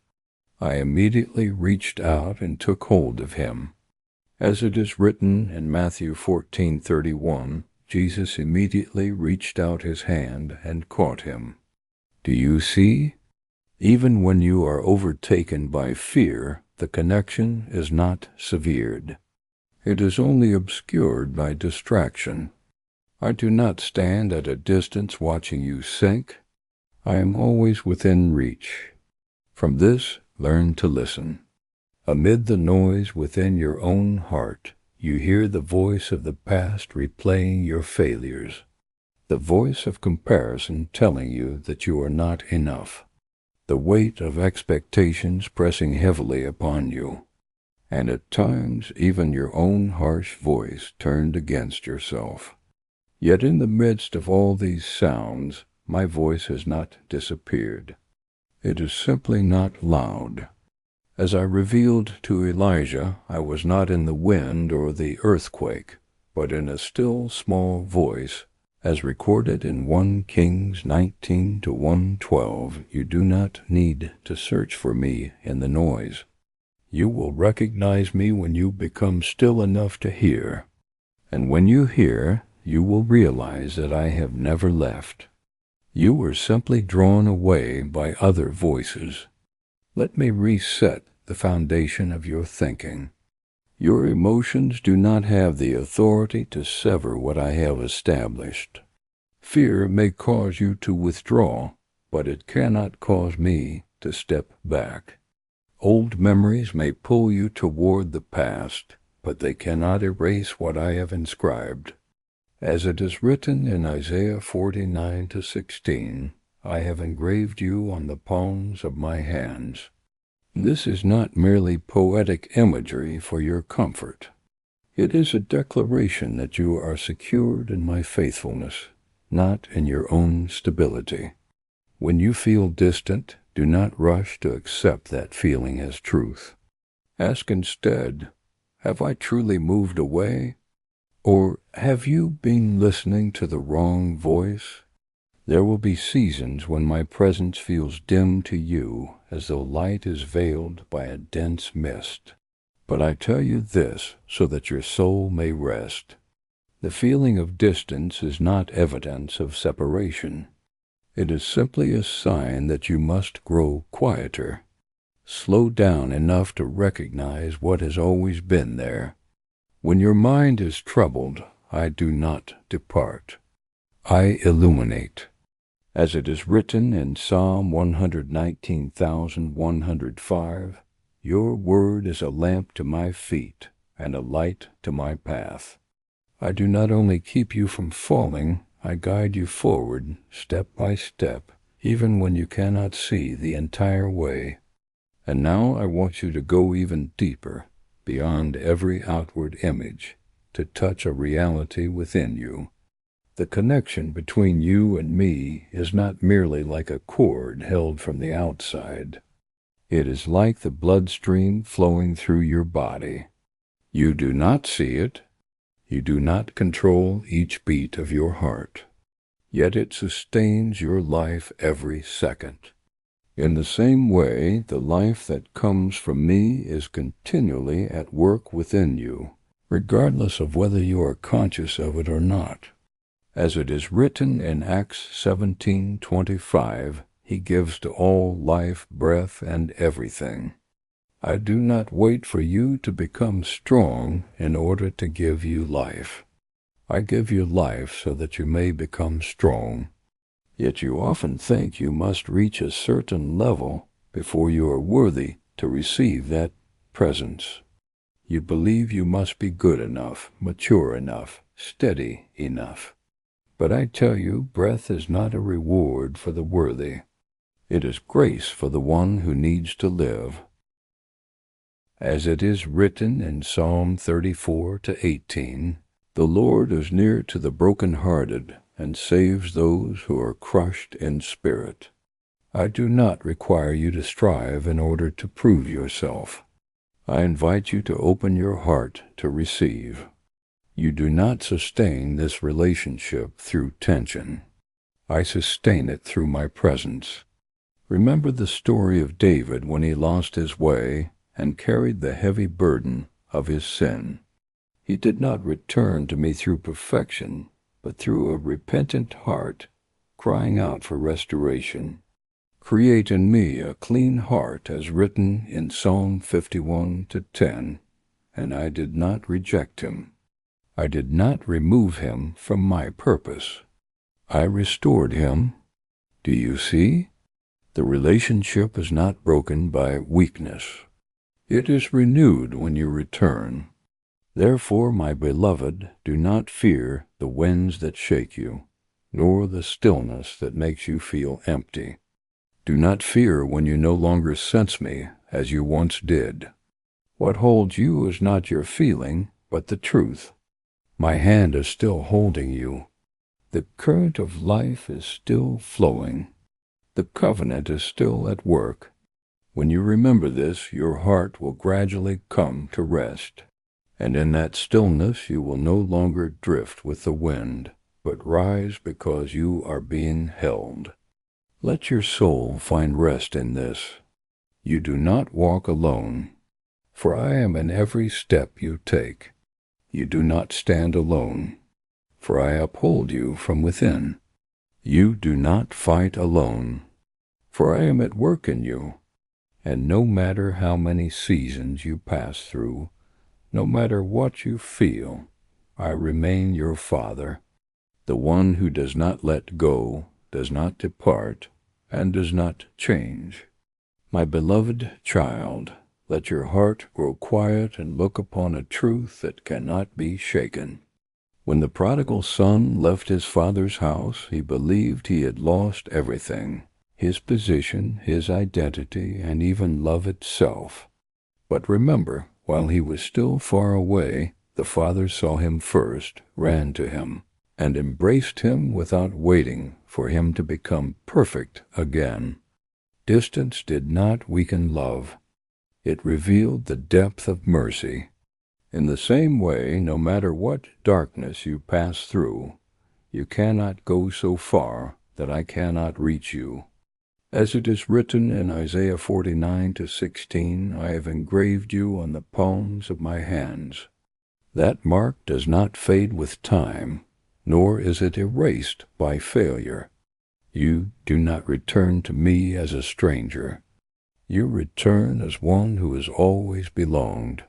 I immediately reached out and took hold of him. As it is written in Matthew 14:31, Jesus immediately reached out his hand and caught him. Do you see? Even when you are overtaken by fear, the connection is not severed. It is only obscured by distraction. I do not stand at a distance watching you sink. I am always within reach. From this, learn to listen. Amid the noise within your own heart, you hear the voice of the past replaying your failures, the voice of comparison telling you that you are not enough, the weight of expectations pressing heavily upon you, and at times even your own harsh voice turned against yourself. Yet in the midst of all these sounds, my voice has not disappeared. It is simply not loud. As I revealed to Elijah, I was not in the wind or the earthquake, but in a still small voice, as recorded in 1 Kings 19-112. You do not need to search for me in the noise. You will recognize me when you become still enough to hear. And when you hear, you will realize that I have never left. You were simply drawn away by other voices. Let me reset the foundation of your thinking. Your emotions do not have the authority to sever what I have established. Fear may cause you to withdraw, but it cannot cause me to step back. Old memories may pull you toward the past, but they cannot erase what I have inscribed. As it is written in Isaiah 49:16, I have engraved you on the palms of my hands. This is not merely poetic imagery for your comfort. It is a declaration that you are secured in my faithfulness, not in your own stability. When you feel distant, do not rush to accept that feeling as truth. Ask instead, have I truly moved away? Or have you been listening to the wrong voice? There will be seasons when my presence feels dim to you, as though light is veiled by a dense mist. But I tell you this so that your soul may rest. The feeling of distance is not evidence of separation. It is simply a sign that you must grow quieter. Slow down enough to recognize what has always been there. When your mind is troubled, I do not depart. I illuminate. As it is written in Psalm 119,105, your word is a lamp to my feet and a light to my path. I do not only keep you from falling, I guide you forward, step by step, even when you cannot see the entire way. And now I want you to go even deeper, beyond every outward image, to touch a reality within you. The connection between you and me is not merely like a cord held from the outside. It is like the bloodstream flowing through your body. You do not see it. You do not control each beat of your heart. Yet it sustains your life every second. In the same way, the life that comes from me is continually at work within you, regardless of whether you are conscious of it or not. As it is written in Acts 17:25, he gives to all life, breath, and everything. I do not wait for you to become strong in order to give you life. I give you life so that you may become strong. Yet you often think you must reach a certain level before you are worthy to receive that presence. You believe you must be good enough, mature enough, steady enough. But I tell you, breath is not a reward for the worthy. It is grace for the one who needs to live. As it is written in Psalm 34:18, the Lord is near to the broken-hearted and saves those who are crushed in spirit. I do not require you to strive in order to prove yourself. I invite you to open your heart to receive. You do not sustain this relationship through tension. I sustain it through my presence. Remember the story of David when he lost his way and carried the heavy burden of his sin. He did not return to me through perfection, but through a repentant heart, crying out for restoration. Create in me a clean heart, as written in Psalm 51:10, and I did not reject him. I did not remove him from my purpose. I restored him. Do you see? The relationship is not broken by weakness. It is renewed when you return. Therefore, my beloved, do not fear the winds that shake you, nor the stillness that makes you feel empty. Do not fear when you no longer sense me as you once did. What holds you is not your feeling, but the truth. My hand is still holding you. The current of life is still flowing. The covenant is still at work. When you remember this, your heart will gradually come to rest. And in that stillness you will no longer drift with the wind, but rise because you are being held. Let your soul find rest in this. You do not walk alone, for I am in every step you take. You do not stand alone, for I uphold you from within. You do not fight alone, for I am at work in you. And no matter how many seasons you pass through, no matter what you feel, I remain your Father, the one who does not let go, does not depart, and does not change. My beloved child, let your heart grow quiet and look upon a truth that cannot be shaken. When the prodigal son left his father's house, he believed he had lost everything, his position, his identity, and even love itself. But remember, while he was still far away, the Father saw him first, ran to him, and embraced him without waiting for him to become perfect again. Distance did not weaken love. It revealed the depth of mercy. In the same way, no matter what darkness you pass through, you cannot go so far that I cannot reach you. As it is written in Isaiah 49:16, I have engraved you on the palms of my hands. That mark does not fade with time, nor is it erased by failure. You do not return to me as a stranger. You return as one who has always belonged.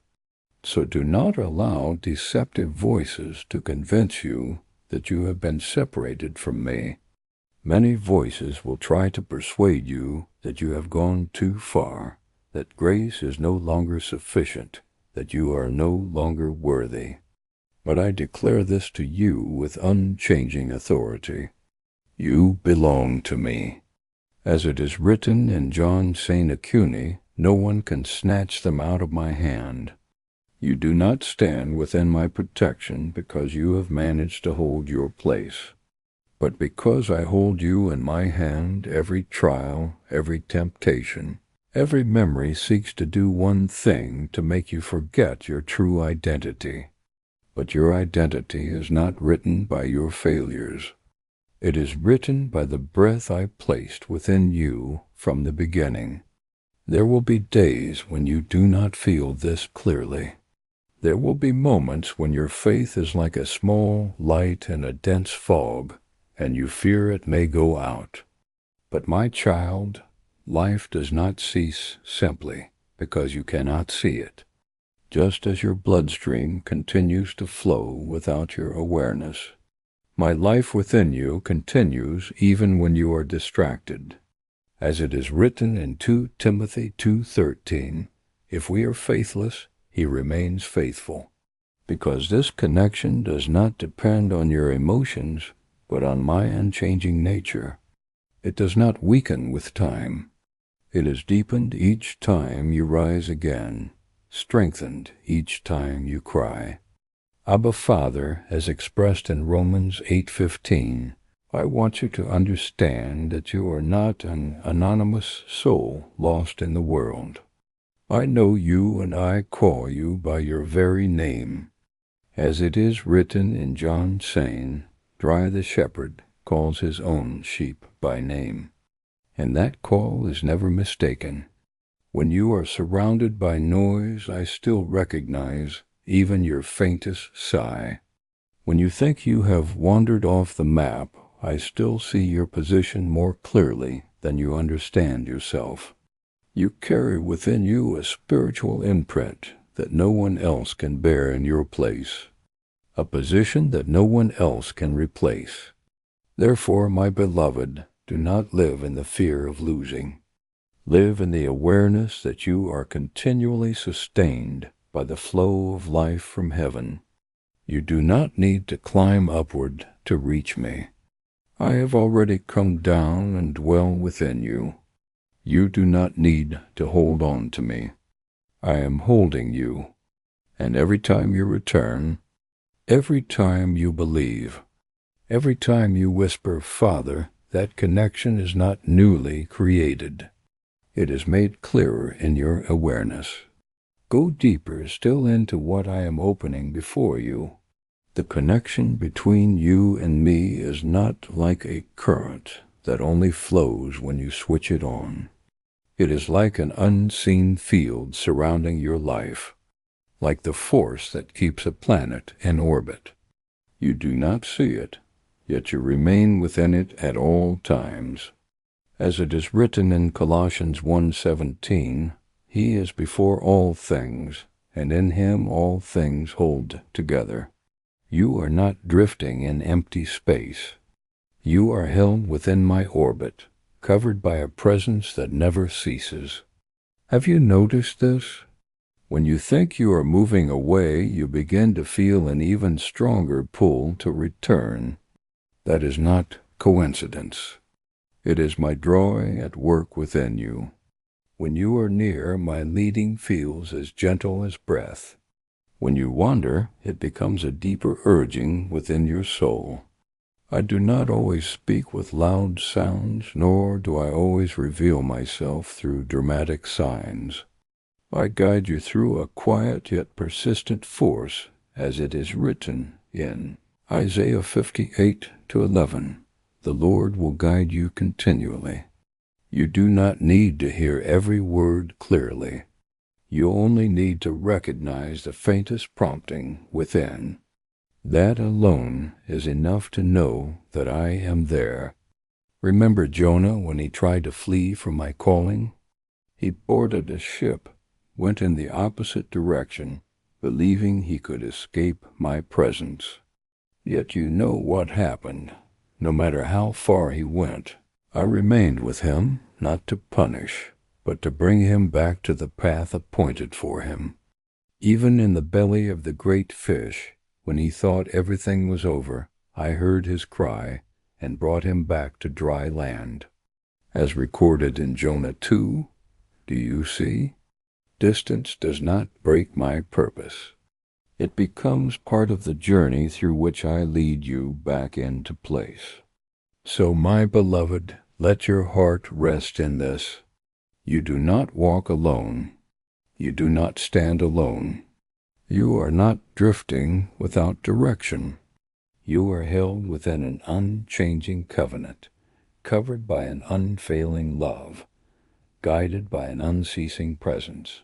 So do not allow deceptive voices to convince you that you have been separated from me. Many voices will try to persuade you that you have gone too far, that grace is no longer sufficient, that you are no longer worthy. But I declare this to you with unchanging authority. You belong to me. As it is written in John St. Acuni, no one can snatch them out of my hand. You do not stand within my protection because you have managed to hold your place. But because I hold you in my hand, every trial, every temptation, every memory seeks to do one thing to make you forget your true identity. But your identity is not written by your failures. It is written by the breath I placed within you from the beginning. There will be days when you do not feel this clearly. There will be moments when your faith is like a small light in a dense fog, and you fear it may go out. But my child, life does not cease simply because you cannot see it. Just as your bloodstream continues to flow without your awareness, my life within you continues even when you are distracted. As it is written in 2 Timothy 2:13, if we are faithless, he remains faithful. Because this connection does not depend on your emotions, but on my unchanging nature. It does not weaken with time. It is deepened each time you rise again, strengthened each time you cry. Abba Father, as expressed in Romans 8:15, I want you to understand that you are not an anonymous soul lost in the world. I know you, and I call you by your very name. As it is written in John saying, Dry the shepherd calls his own sheep by name. And that call is never mistaken. When you are surrounded by noise, I still recognize even your faintest sigh. When you think you have wandered off the map, I still see your position more clearly than you understand yourself. You carry within you a spiritual imprint that no one else can bear in your place, a position that no one else can replace. Therefore, my beloved, do not live in the fear of losing. Live in the awareness that you are continually sustained by the flow of life from heaven. You do not need to climb upward to reach me. I have already come down and dwell within you. You do not need to hold on to me. I am holding you, and every time you return, every time you believe, every time you whisper, Father, that connection is not newly created. It is made clearer in your awareness. Go deeper still into what I am opening before you. The connection between you and me is not like a current that only flows when you switch it on. It is like an unseen field surrounding your life, like the force that keeps a planet in orbit. You do not see it, yet you remain within it at all times. As it is written in Colossians 1:17, He is before all things, and in Him all things hold together. You are not drifting in empty space. You are held within my orbit, covered by a presence that never ceases. Have you noticed this? When you think you are moving away, you begin to feel an even stronger pull to return. That is not coincidence. It is my drawing at work within you. When you are near, my leading feels as gentle as breath. When you wander, it becomes a deeper urging within your soul. I do not always speak with loud sounds, nor do I always reveal myself through dramatic signs. I guide you through a quiet yet persistent force, as it is written in Isaiah 58:11. The Lord will guide you continually. You do not need to hear every word clearly. You only need to recognize the faintest prompting within. That alone is enough to know that I am there. Remember Jonah when he tried to flee from my calling? He boarded a ship, went in the opposite direction, believing he could escape my presence. Yet you know what happened. No matter how far he went, I remained with him, not to punish, but to bring him back to the path appointed for him. Even in the belly of the great fish, when he thought everything was over, I heard his cry and brought him back to dry land. As recorded in Jonah 2, do you see? Distance does not break my purpose. It becomes part of the journey through which I lead you back into place. So, my beloved, let your heart rest in this. You do not walk alone. You do not stand alone. You are not drifting without direction. You are held within an unchanging covenant, covered by an unfailing love, guided by an unceasing presence.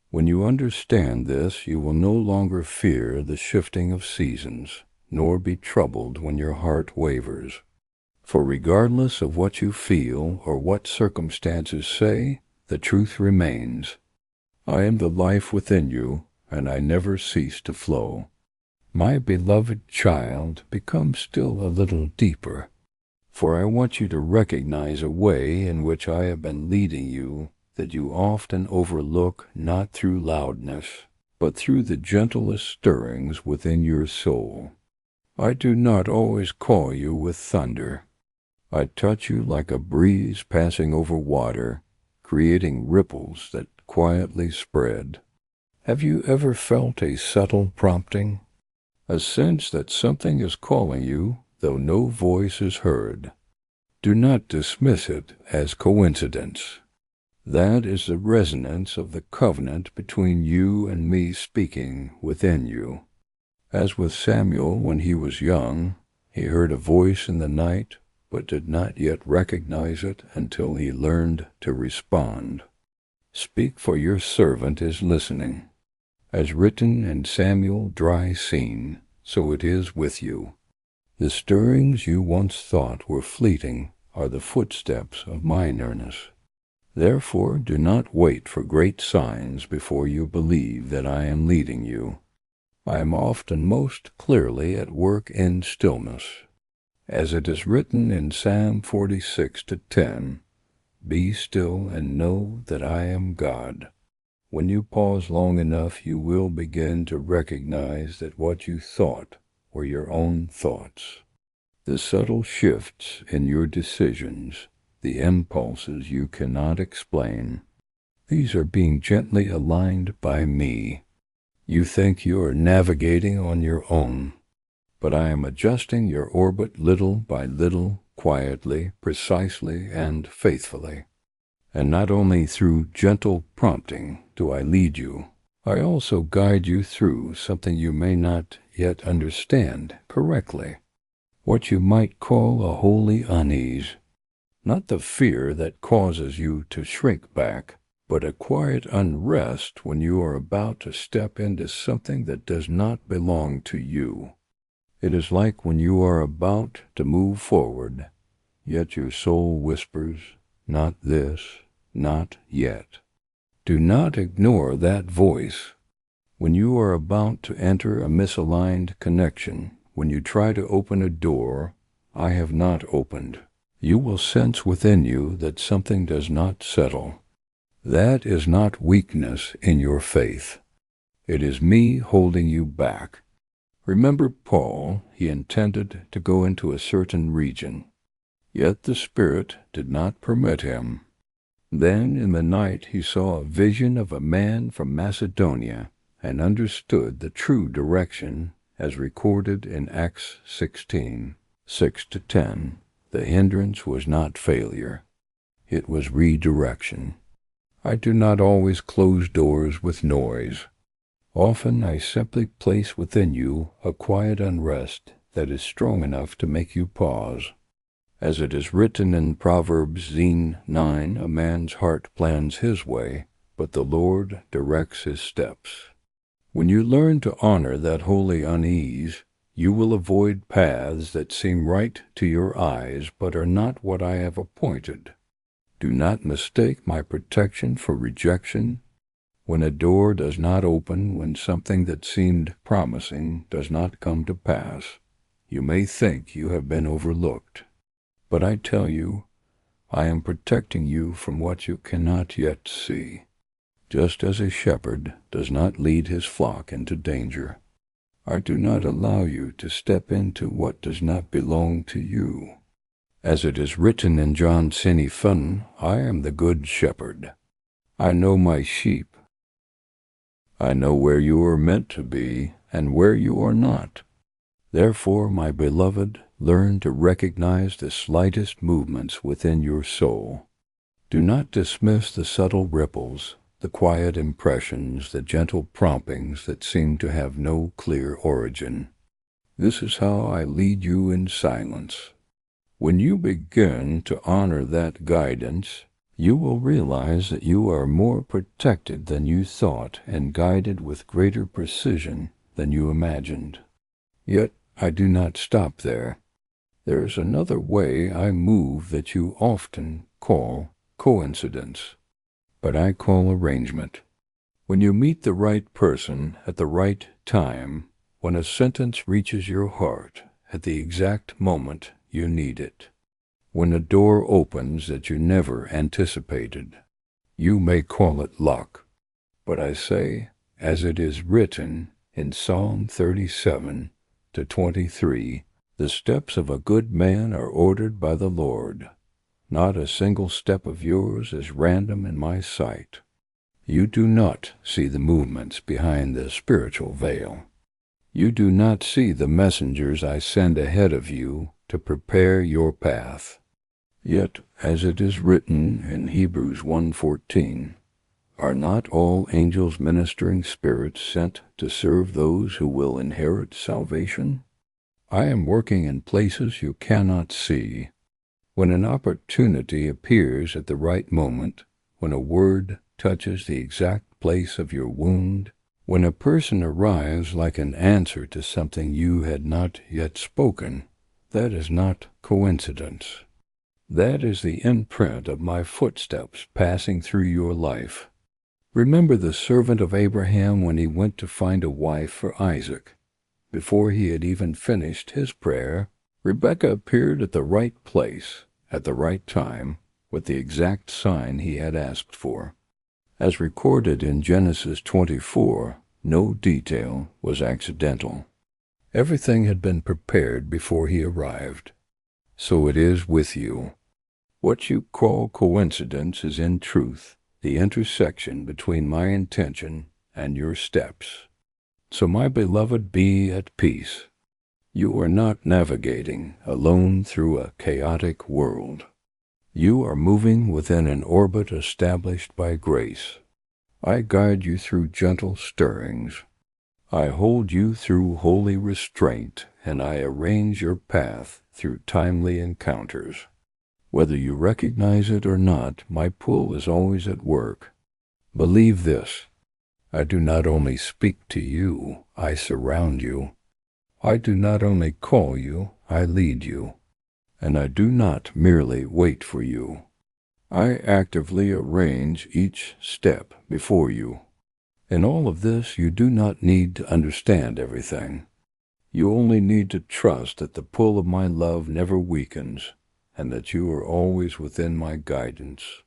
When you understand this, you will no longer fear the shifting of seasons, nor be troubled when your heart wavers. For regardless of what you feel or what circumstances say, the truth remains. I am the life within you, and I never cease to flow. My beloved child, become still a little deeper, for I want you to recognize a way in which I have been leading you that you often overlook, not through loudness, but through the gentlest stirrings within your soul. I do not always call you with thunder. I touch you like a breeze passing over water, creating ripples that quietly spread. Have you ever felt a subtle prompting? A sense that something is calling you, though no voice is heard. Do not dismiss it as coincidence. That is the resonance of the covenant between you and me speaking within you. As with Samuel when he was young, he heard a voice in the night, but did not yet recognize it until he learned to respond. Speak, for your servant is listening. As written in Samuel dry scene, so it is with you. The stirrings you once thought were fleeting are the footsteps of my nearness. Therefore do not wait for great signs before you believe that I am leading you. I am often most clearly at work in stillness. As it is written in Psalm 46:10, be still and know that I am God. When you pause long enough, you will begin to recognize that what you thought were your own thoughts. The subtle shifts in your decisions, the impulses you cannot explain, these are being gently aligned by me. You think you are navigating on your own, but I am adjusting your orbit little by little, quietly, precisely, and faithfully. And not only through gentle prompting do I lead you, I also guide you through something you may not yet understand correctly, what you might call a holy unease, not the fear that causes you to shrink back, but a quiet unrest when you are about to step into something that does not belong to you. It is like when you are about to move forward, yet your soul whispers, not this, not yet. Do not ignore that voice. When you are about to enter a misaligned connection, when you try to open a door I have not opened, you will sense within you that something does not settle. That is not weakness in your faith. It is me holding you back. Remember Paul, he intended to go into a certain region, yet the Spirit did not permit him. Then in the night he saw a vision of a man from Macedonia and understood the true direction as recorded in Acts 16:6-10. The hindrance was not failure. It was redirection. I do not always close doors with noise. Often I simply place within you a quiet unrest that is strong enough to make you pause. As it is written in Proverbs 9, a man's heart plans his way, but the Lord directs his steps. When you learn to honor that holy unease, you will avoid paths that seem right to your eyes but are not what I have appointed. Do not mistake my protection for rejection. When a door does not open, when something that seemed promising does not come to pass, you may think you have been overlooked. But I tell you, I am protecting you from what you cannot yet see, just as a shepherd does not lead his flock into danger. I do not allow you to step into what does not belong to you. As it is written in John 10:5, I am the good shepherd. I know my sheep. I know where you are meant to be and where you are not. Therefore, my beloved, learn to recognize the slightest movements within your soul. Do not dismiss the subtle ripples, the quiet impressions, the gentle promptings that seem to have no clear origin. This is how I lead you in silence. When you begin to honor that guidance, you will realize that you are more protected than you thought and guided with greater precision than you imagined. Yet I do not stop there. There is another way I move that you often call coincidence, but I call arrangement. When you meet the right person at the right time, when a sentence reaches your heart at the exact moment you need it, when a door opens that you never anticipated, you may call it luck. But I say, as it is written in Psalm 37-23, the steps of a good man are ordered by the Lord. Not a single step of yours is random in my sight. You do not see the movements behind the spiritual veil. You do not see the messengers I send ahead of you to prepare your path. Yet, as it is written in Hebrews 1:14, are not all angels ministering spirits sent to serve those who will inherit salvation? I am working in places you cannot see. When an opportunity appears at the right moment, when a word touches the exact place of your wound, when a person arrives like an answer to something you had not yet spoken, that is not coincidence. That is the imprint of my footsteps passing through your life. Remember the servant of Abraham when he went to find a wife for Isaac. Before he had even finished his prayer, Rebekah appeared at the right place, at the right time, with the exact sign he had asked for. As recorded in Genesis 24, no detail was accidental. Everything had been prepared before he arrived. So it is with you. What you call coincidence is in truth the intersection between my intention and your steps. So, my beloved, be at peace. You are not navigating alone through a chaotic world. You are moving within an orbit established by grace. I guide you through gentle stirrings. I hold you through holy restraint, and I arrange your path through timely encounters. Whether you recognize it or not, my pull is always at work. Believe this. I do not only speak to you, I surround you. I do not only call you, I lead you. And I do not merely wait for you. I actively arrange each step before you. In all of this, you do not need to understand everything. You only need to trust that the pull of my love never weakens, and that you are always within my guidance.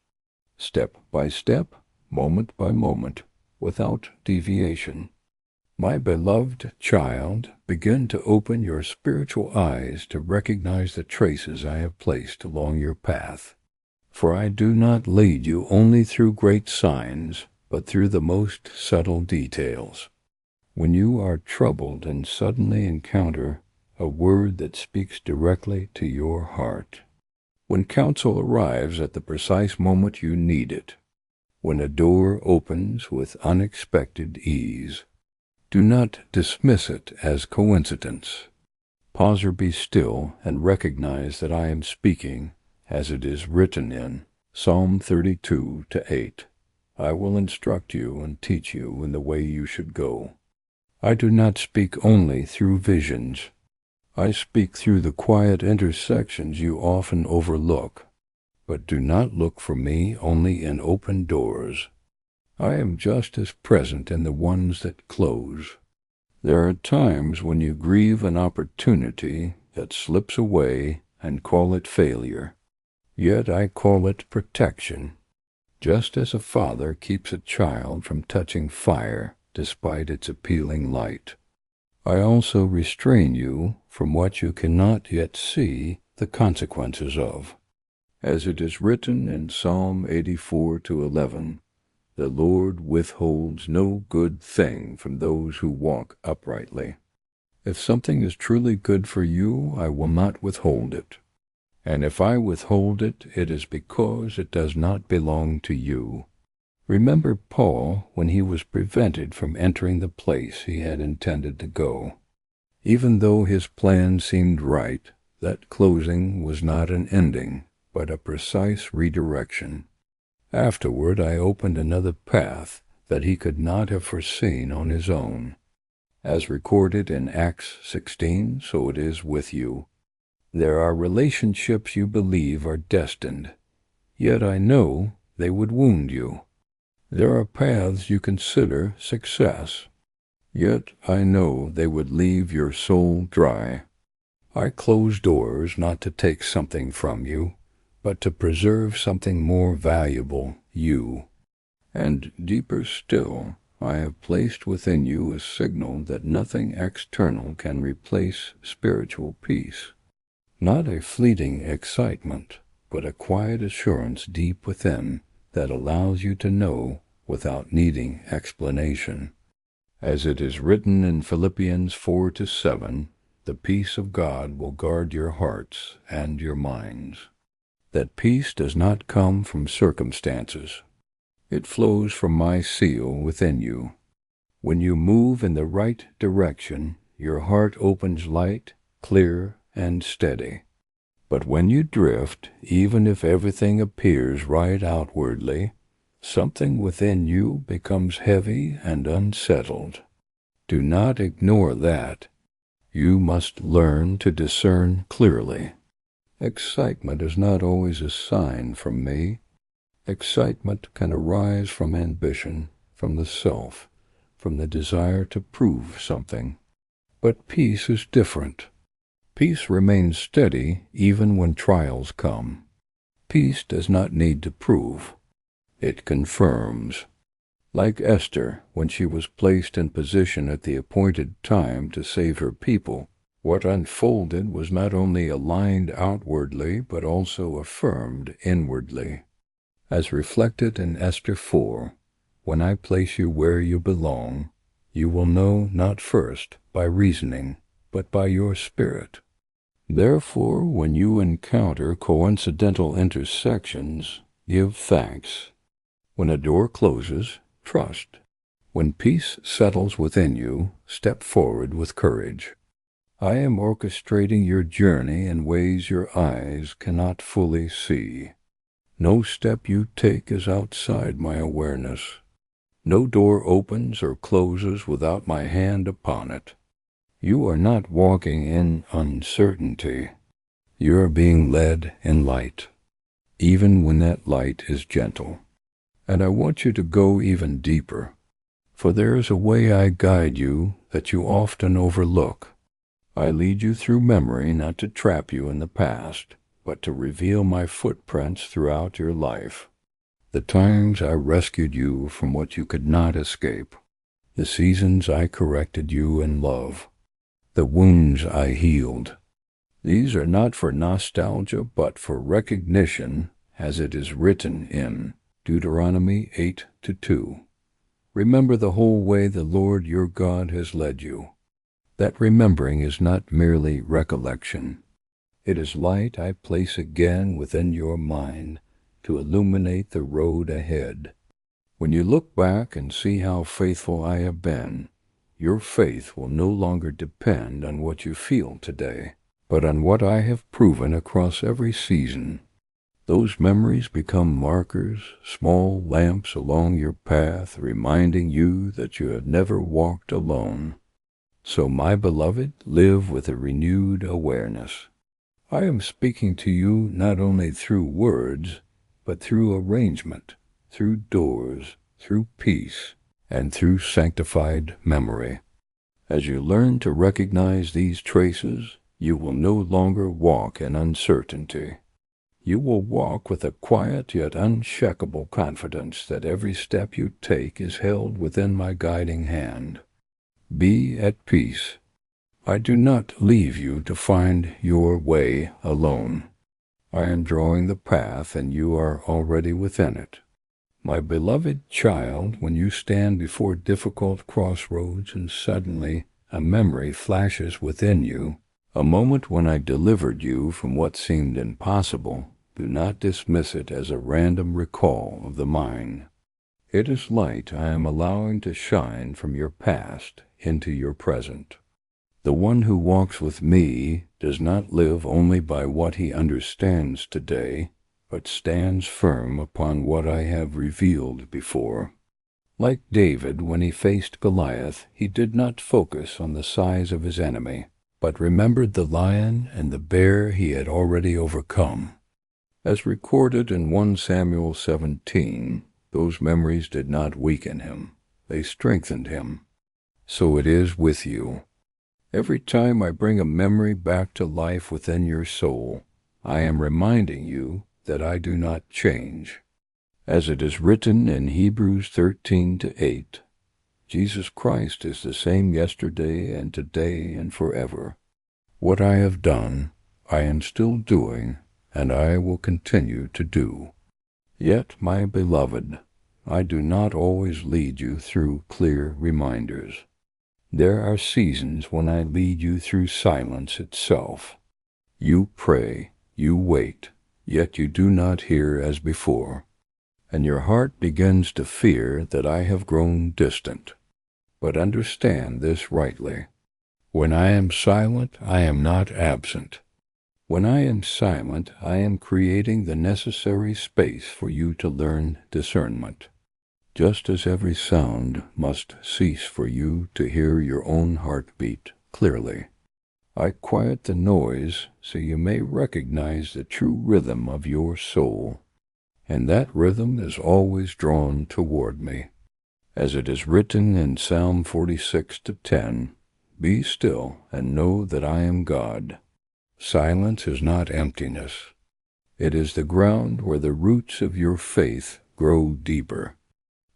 Step by step, moment by moment, without deviation. My beloved child, begin to open your spiritual eyes to recognize the traces I have placed along your path. For I do not lead you only through great signs, but through the most subtle details. When you are troubled and suddenly encounter a word that speaks directly to your heart, when counsel arrives at the precise moment you need it, when a door opens with unexpected ease, do not dismiss it as coincidence. Pause or be still and recognize that I am speaking as it is written in Psalm 32:8. I will instruct you and teach you in the way you should go. I do not speak only through visions. I speak through the quiet intersections you often overlook. But do not look for me only in open doors. I am just as present in the ones that close. There are times when you grieve an opportunity that slips away and call it failure. Yet I call it protection. Just as a father keeps a child from touching fire despite its appealing light, I also restrain you from what you cannot yet see the consequences of. As it is written in Psalm 84:11, the Lord withholds no good thing from those who walk uprightly. If something is truly good for you, I will not withhold it. And if I withhold it, it is because it does not belong to you. Remember Paul when he was prevented from entering the place he had intended to go. Even though his plan seemed right, that closing was not an ending, but a precise redirection. Afterward I opened another path that he could not have foreseen on his own. As recorded in Acts 16, so it is with you. There are relationships you believe are destined, yet I know they would wound you. There are paths you consider success, yet I know they would leave your soul dry. I close doors not to take something from you, but to preserve something more valuable, you. And deeper still, I have placed within you a signal that nothing external can replace spiritual peace. Not a fleeting excitement, but a quiet assurance deep within that allows you to know without needing explanation. As it is written in Philippians 4-7, the peace of God will guard your hearts and your minds. That peace does not come from circumstances. It flows from my seal within you. When you move in the right direction, your heart opens light, clear, and steady. But when you drift, even if everything appears right outwardly, something within you becomes heavy and unsettled. Do not ignore that. You must learn to discern clearly. Excitement is not always a sign from me. Excitement can arise from ambition, from the self, from the desire to prove something. But peace is different. Peace remains steady even when trials come. Peace does not need to prove. It confirms. Like Esther, when she was placed in position at the appointed time to save her people, what unfolded was not only aligned outwardly but also affirmed inwardly. As reflected in Esther 4, when I place you where you belong, you will know not first by reasoning, but by your spirit. Therefore, when you encounter coincidental intersections, give thanks. When a door closes, trust. When peace settles within you, step forward with courage. I am orchestrating your journey in ways your eyes cannot fully see. No step you take is outside my awareness. No door opens or closes without my hand upon it. You are not walking in uncertainty. You are being led in light, even when that light is gentle. And I want you to go even deeper, for there is a way I guide you that you often overlook. I lead you through memory not to trap you in the past, but to reveal my footprints throughout your life. The times I rescued you from what you could not escape, the seasons I corrected you in love, the wounds I healed. These are not for nostalgia, but for recognition, as it is written in Deuteronomy 8-2. Remember the whole way the Lord your God has led you. That remembering is not merely recollection. It is light I place again within your mind to illuminate the road ahead. When you look back and see how faithful I have been, your faith will no longer depend on what you feel today, but on what I have proven across every season. Those memories become markers, small lamps along your path, reminding you that you have never walked alone. So, my beloved, live with a renewed awareness. I am speaking to you not only through words, but through arrangement, through doors, through peace, and through sanctified memory. As you learn to recognize these traces, you will no longer walk in uncertainty. You will walk with a quiet yet unshakable confidence that every step you take is held within my guiding hand. Be at peace. I do not leave you to find your way alone. I am drawing the path, and you are already within it. My beloved child, when you stand before difficult crossroads and suddenly a memory flashes within you, a moment when I delivered you from what seemed impossible, do not dismiss it as a random recall of the mind. It is light I am allowing to shine from your past into your present. The one who walks with me does not live only by what he understands today, but stands firm upon what I have revealed before. Like David, when he faced Goliath, he did not focus on the size of his enemy, but remembered the lion and the bear he had already overcome. As recorded in 1 Samuel 17, those memories did not weaken him, they strengthened him. So it is with you. Every time I bring a memory back to life within your soul, I am reminding you that I do not change. As it is written in Hebrews 13:8, Jesus Christ is the same yesterday and today and forever. What I have done, I am still doing, and I will continue to do. Yet, my beloved, I do not always lead you through clear reminders. There are seasons when I lead you through silence itself. You pray, you wait, yet you do not hear as before, and your heart begins to fear that I have grown distant. But understand this rightly. When I am silent, I am not absent. When I am silent, I am creating the necessary space for you to learn discernment. Just as every sound must cease for you to hear your own heartbeat clearly, I quiet the noise so you may recognize the true rhythm of your soul, and that rhythm is always drawn toward me. As it is written in Psalm 46:10, "Be still and know that I am God." Silence is not emptiness. It is the ground where the roots of your faith grow deeper.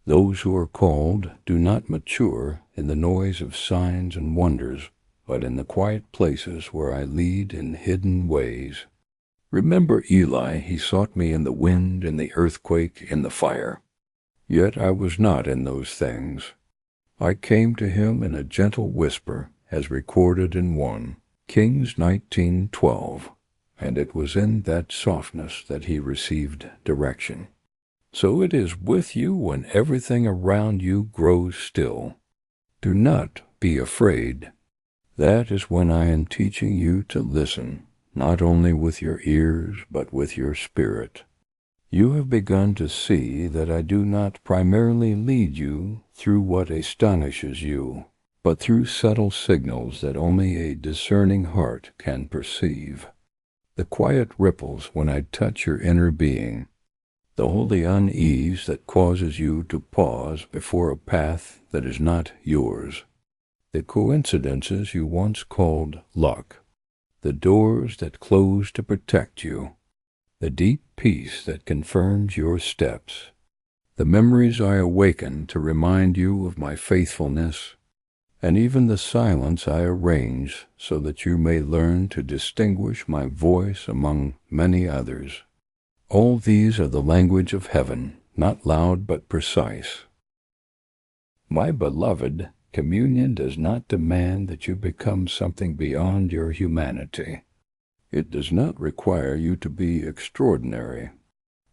Those who are called do not mature in the noise of signs and wonders, but in the quiet places where I lead in hidden ways. Remember Eli, he sought me in the wind, in the earthquake, in the fire. Yet I was not in those things. I came to him in a gentle whisper, as recorded in 1 Kings 19:12, and it was in that softness that he received direction. So it is with you when everything around you grows still. Do not be afraid. That is when I am teaching you to listen, not only with your ears, but with your spirit. You have begun to see that I do not primarily lead you through what astonishes you, but through subtle signals that only a discerning heart can perceive. The quiet ripples when I touch your inner being, the holy unease that causes you to pause before a path that is not yours, the coincidences you once called luck, the doors that close to protect you, the deep peace that confirms your steps, the memories I awaken to remind you of my faithfulness, and even the silence I arrange so that you may learn to distinguish my voice among many others. All these are the language of heaven, not loud but precise. My beloved, communion does not demand that you become something beyond your humanity. It does not require you to be extraordinary.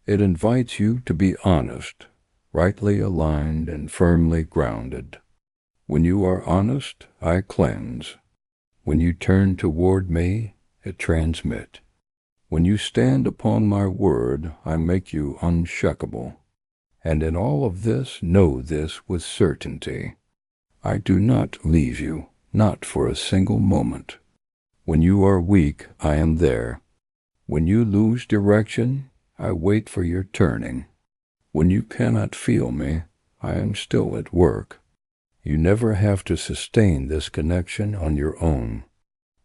It invites you to be honest, rightly aligned and firmly grounded. When you are honest, I cleanse. When you turn toward me, I transmit. When you stand upon my word, I make you unshakable. And in all of this, know this with certainty. I do not leave you, not for a single moment. When you are weak, I am there. When you lose direction, I wait for your turning. When you cannot feel me, I am still at work. You never have to sustain this connection on your own.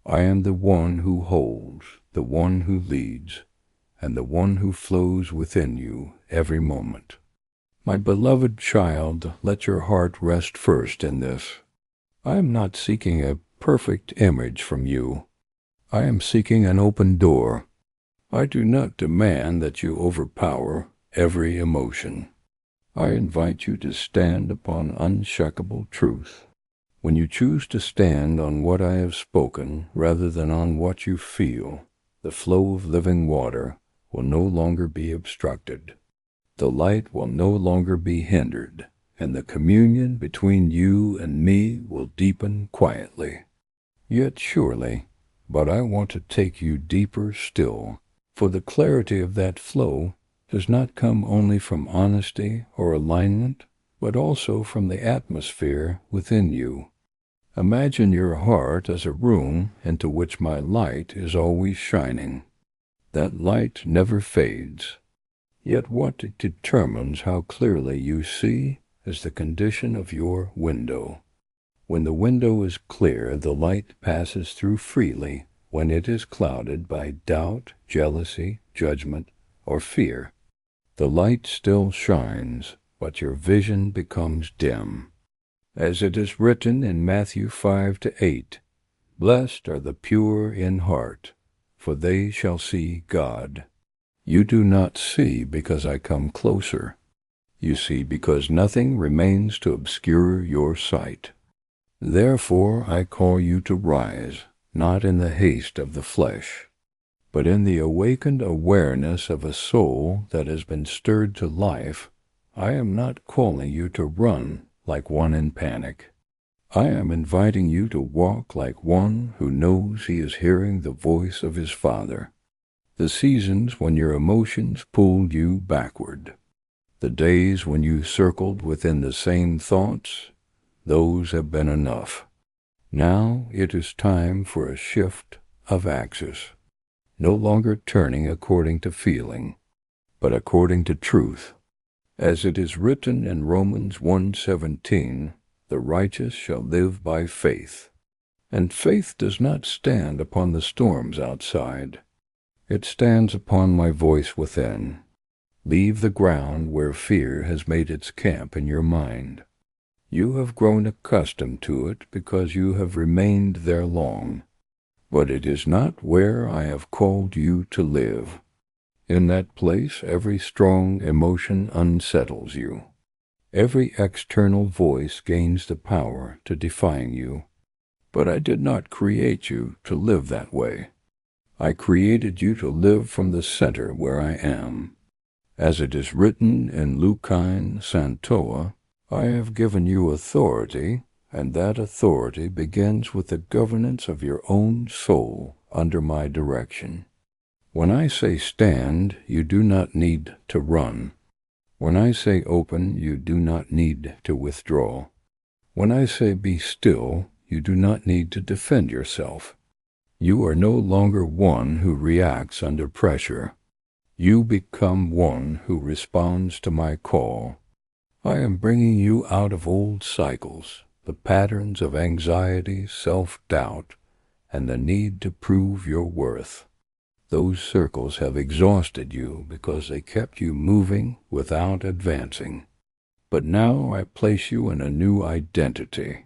I am the one who holds, the one who leads, and the one who flows within you every moment. My beloved child, let your heart rest first in this. I am not seeking a perfect image from you. I am seeking an open door. I do not demand that you overpower every emotion. I invite you to stand upon unshakable truth. When you choose to stand on what I have spoken rather than on what you feel, the flow of living water will no longer be obstructed. The light will no longer be hindered, and the communion between you and me will deepen quietly. Yet surely, but I want to take you deeper still, for the clarity of that flow does not come only from honesty or alignment, but also from the atmosphere within you. Imagine your heart as a room into which my light is always shining. That light never fades. Yet what determines how clearly you see is the condition of your window. When the window is clear, the light passes through freely. When it is clouded by doubt, jealousy, judgment, or fear, the light still shines, but your vision becomes dim. As it is written in Matthew 5-8, "Blessed are the pure in heart, for they shall see God." You do not see because I come closer. You see because nothing remains to obscure your sight. Therefore I call you to rise, not in the haste of the flesh, but in the awakened awareness of a soul that has been stirred to life. I am not calling you to run like one in panic. I am inviting you to walk like one who knows he is hearing the voice of his Father. The seasons when your emotions pulled you backward, the days when you circled within the same thoughts, those have been enough. Now it is time for a shift of axis, no longer turning according to feeling, but according to truth. As it is written in Romans 1:17, the righteous shall live by faith. And faith does not stand upon the storms outside. It stands upon my voice within. Leave the ground where fear has made its camp in your mind. You have grown accustomed to it because you have remained there long. But it is not where I have called you to live. In that place, every strong emotion unsettles you. Every external voice gains the power to define you. But I did not create you to live that way. I created you to live from the center where I am. As it is written in Lucine Santoa, I have given you authority, and that authority begins with the governance of your own soul under my direction. When I say stand, you do not need to run. When I say open, you do not need to withdraw. When I say be still, you do not need to defend yourself. You are no longer one who reacts under pressure. You become one who responds to my call. I am bringing you out of old cycles, the patterns of anxiety, self-doubt, and the need to prove your worth. Those circles have exhausted you because they kept you moving without advancing. But now I place you in a new identity.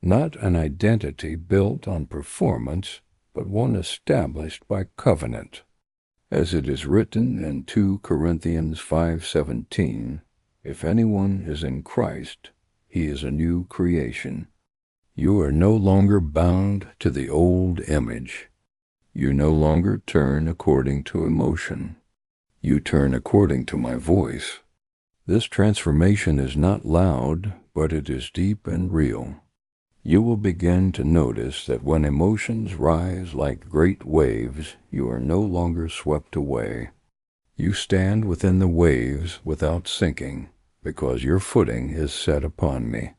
Not an identity built on performance, but one established by covenant. As it is written in 2 Corinthians 5:17, if anyone is in Christ, he is a new creation. You are no longer bound to the old image. You no longer turn according to emotion. You turn according to my voice. This transformation is not loud, but it is deep and real. You will begin to notice that when emotions rise like great waves, you are no longer swept away. You stand within the waves without sinking, because your footing is set upon me.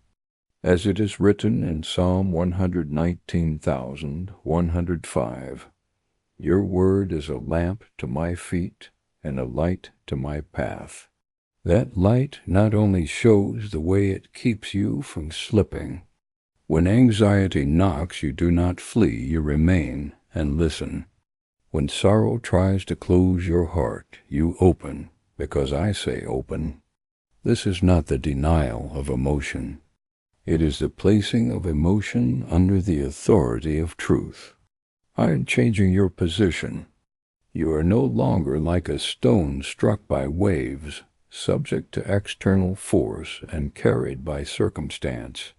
As it is written in Psalm 119,105, your word is a lamp to my feet and a light to my path. That light not only shows the way it keeps you from slipping. When anxiety knocks, you do not flee, you remain and listen. When sorrow tries to close your heart, you open, because I say open. This is not the denial of emotion. It is the placing of emotion under the authority of truth. I am changing your position. You are no longer like a stone struck by waves, subject to external force and carried by circumstance.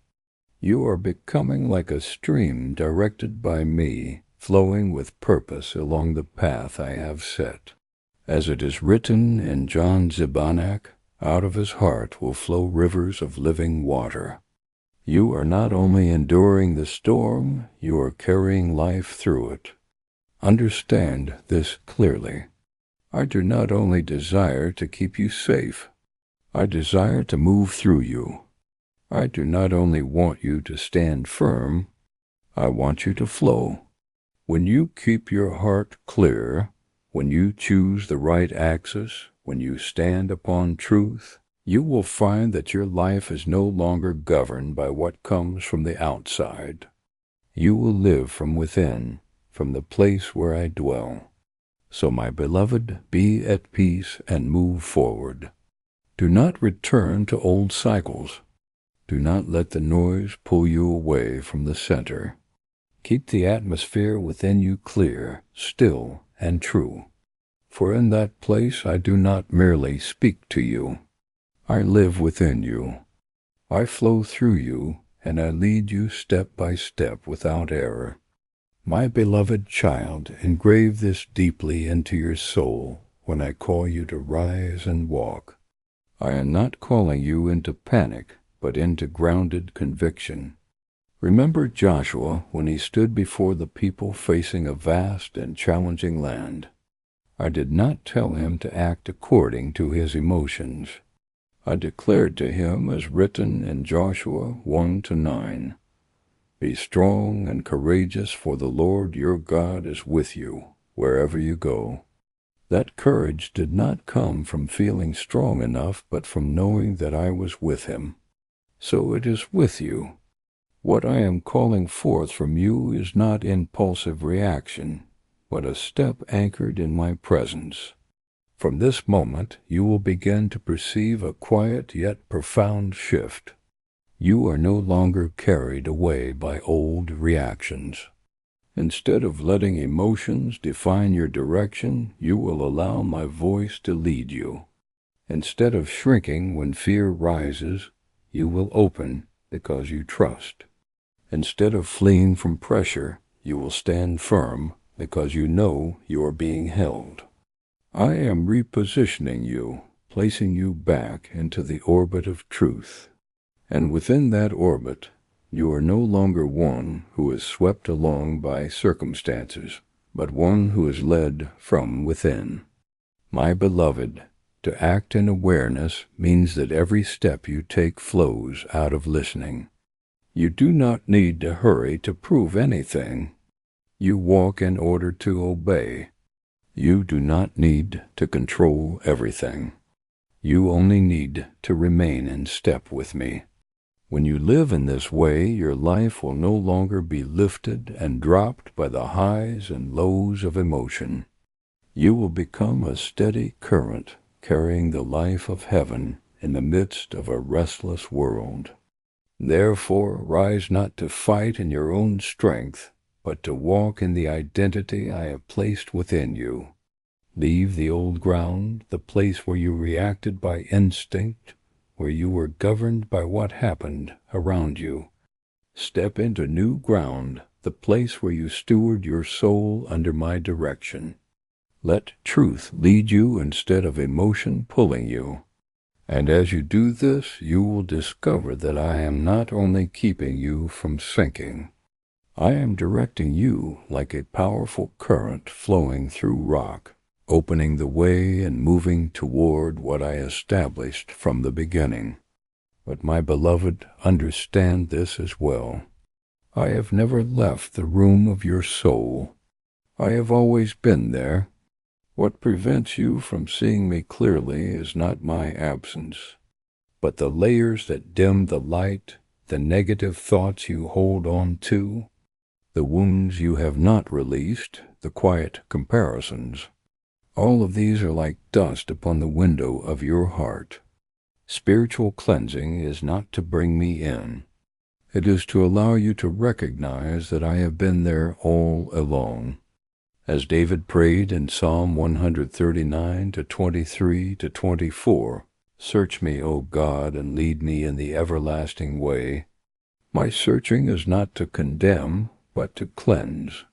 You are becoming like a stream directed by me, flowing with purpose along the path I have set. As it is written in John Zibanak, out of his heart will flow rivers of living water. You are not only enduring the storm, you are carrying life through it. Understand this clearly. I do not only desire to keep you safe, I desire to move through you. I do not only want you to stand firm, I want you to flow. When you keep your heart clear, when you choose the right axis, when you stand upon truth, you will find that your life is no longer governed by what comes from the outside. You will live from within, from the place where I dwell. So, my beloved, be at peace and move forward. Do not return to old cycles. Do not let the noise pull you away from the center. Keep the atmosphere within you clear, still, and true. For in that place I do not merely speak to you. I live within you. I flow through you, and I lead you step by step without error. My beloved child, engrave this deeply into your soul when I call you to rise and walk. I am not calling you into panic, but into grounded conviction. Remember Joshua when he stood before the people facing a vast and challenging land. I did not tell him to act according to his emotions. I declared to him as written in Joshua 1-9, "Be strong and courageous, for the Lord your God is with you, wherever you go." That courage did not come from feeling strong enough, but from knowing that I was with him. So it is with you. What I am calling forth from you is not impulsive reaction, but a step anchored in my presence. From this moment, you will begin to perceive a quiet yet profound shift. You are no longer carried away by old reactions. Instead of letting emotions define your direction, you will allow my voice to lead you. Instead of shrinking when fear rises, you will open because you trust. Instead of fleeing from pressure, you will stand firm because you know you are being held. I am repositioning you, placing you back into the orbit of truth. And within that orbit, you are no longer one who is swept along by circumstances, but one who is led from within. My beloved, to act in awareness means that every step you take flows out of listening. You do not need to hurry to prove anything. You walk in order to obey. You do not need to control everything. You only need to remain in step with me. When you live in this way, your life will no longer be lifted and dropped by the highs and lows of emotion. You will become a steady current carrying the life of heaven in the midst of a restless world. Therefore, rise not to fight in your own strength, but to walk in the identity I have placed within you. Leave the old ground, the place where you reacted by instinct, where you were governed by what happened around you. Step into new ground, the place where you steward your soul under my direction. Let truth lead you instead of emotion pulling you. And as you do this, you will discover that I am not only keeping you from sinking. I am directing you like a powerful current flowing through rock, opening the way and moving toward what I established from the beginning. But my beloved, understand this as well. I have never left the room of your soul. I have always been there. What prevents you from seeing me clearly is not my absence, but the layers that dim the light, the negative thoughts you hold on to, the wounds you have not released, the quiet comparisons. All of these are like dust upon the window of your heart. Spiritual cleansing is not to bring me in. It is to allow you to recognize that I have been there all along. As David prayed in Psalm 139-23-24, "Search me, O God, and lead me in the everlasting way." My searching is not to condemn, but to cleanse,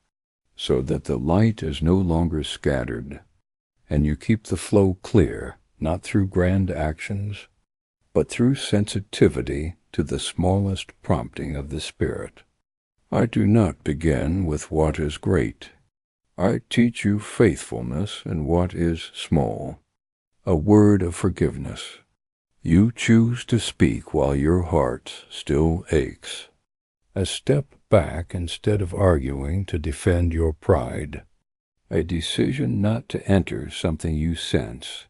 so that the light is no longer scattered, and you keep the flow clear, not through grand actions, but through sensitivity to the smallest prompting of the Spirit. I do not begin with what is great. I teach you faithfulness in what is small, a word of forgiveness. You choose to speak while your heart still aches. A step back instead of arguing to defend your pride. A decision not to enter something you sense.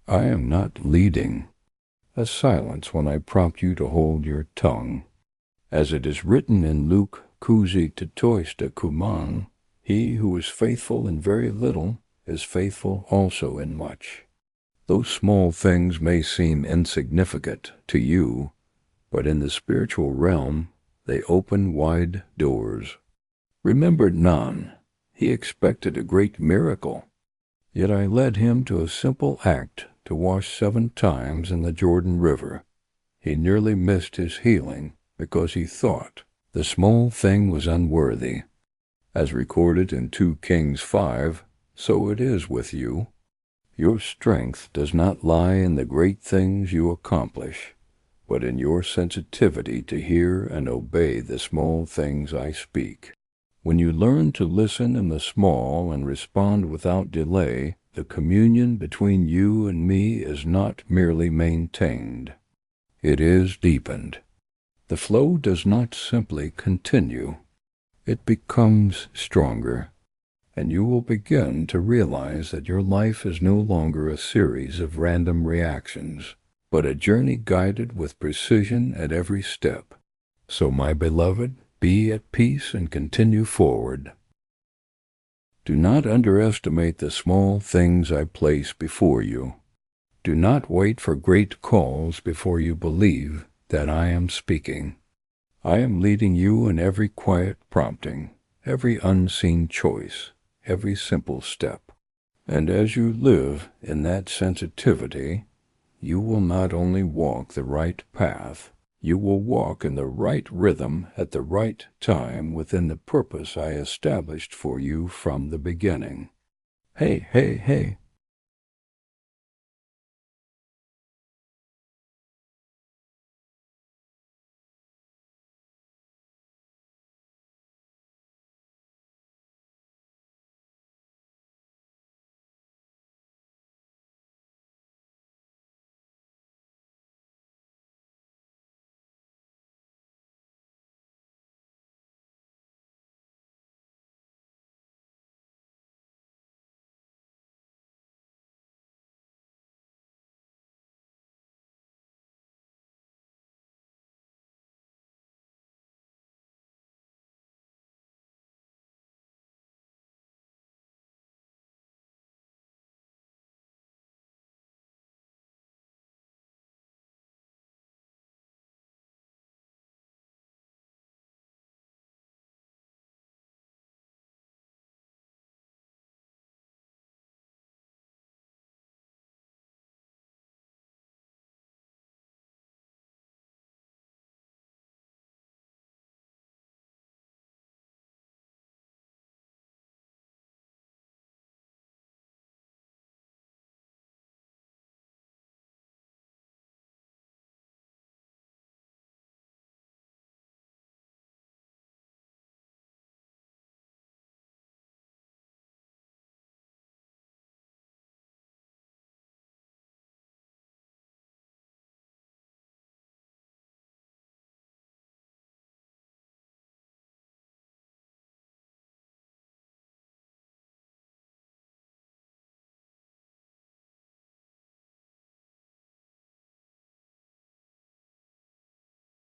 I am not leading. A silence when I prompt you to hold your tongue. As it is written in Luke Kuzi Tetoista Kuman, he who is faithful in very little is faithful also in much. Those small things may seem insignificant to you, but in the spiritual realm they open wide doors. Remember Nan. He expected a great miracle, yet I led him to a simple act to wash 7 times in the Jordan River. He nearly missed his healing because he thought the small thing was unworthy. As recorded in 2 Kings 5, so it is with you. Your strength does not lie in the great things you accomplish, but in your sensitivity to hear and obey the small things I speak. When you learn to listen in the small and respond without delay, the communion between you and me is not merely maintained. It is deepened. The flow does not simply continue. It becomes stronger, and you will begin to realize that your life is no longer a series of random reactions, but a journey guided with precision at every step. So, my beloved, be at peace and continue forward. Do not underestimate the small things I place before you. Do not wait for great calls before you believe that I am speaking. I am leading you in every quiet prompting, every unseen choice, every simple step. And as you live in that sensitivity, you will not only walk the right path, you will walk in the right rhythm at the right time within the purpose I established for you from the beginning. Hey, hey, hey,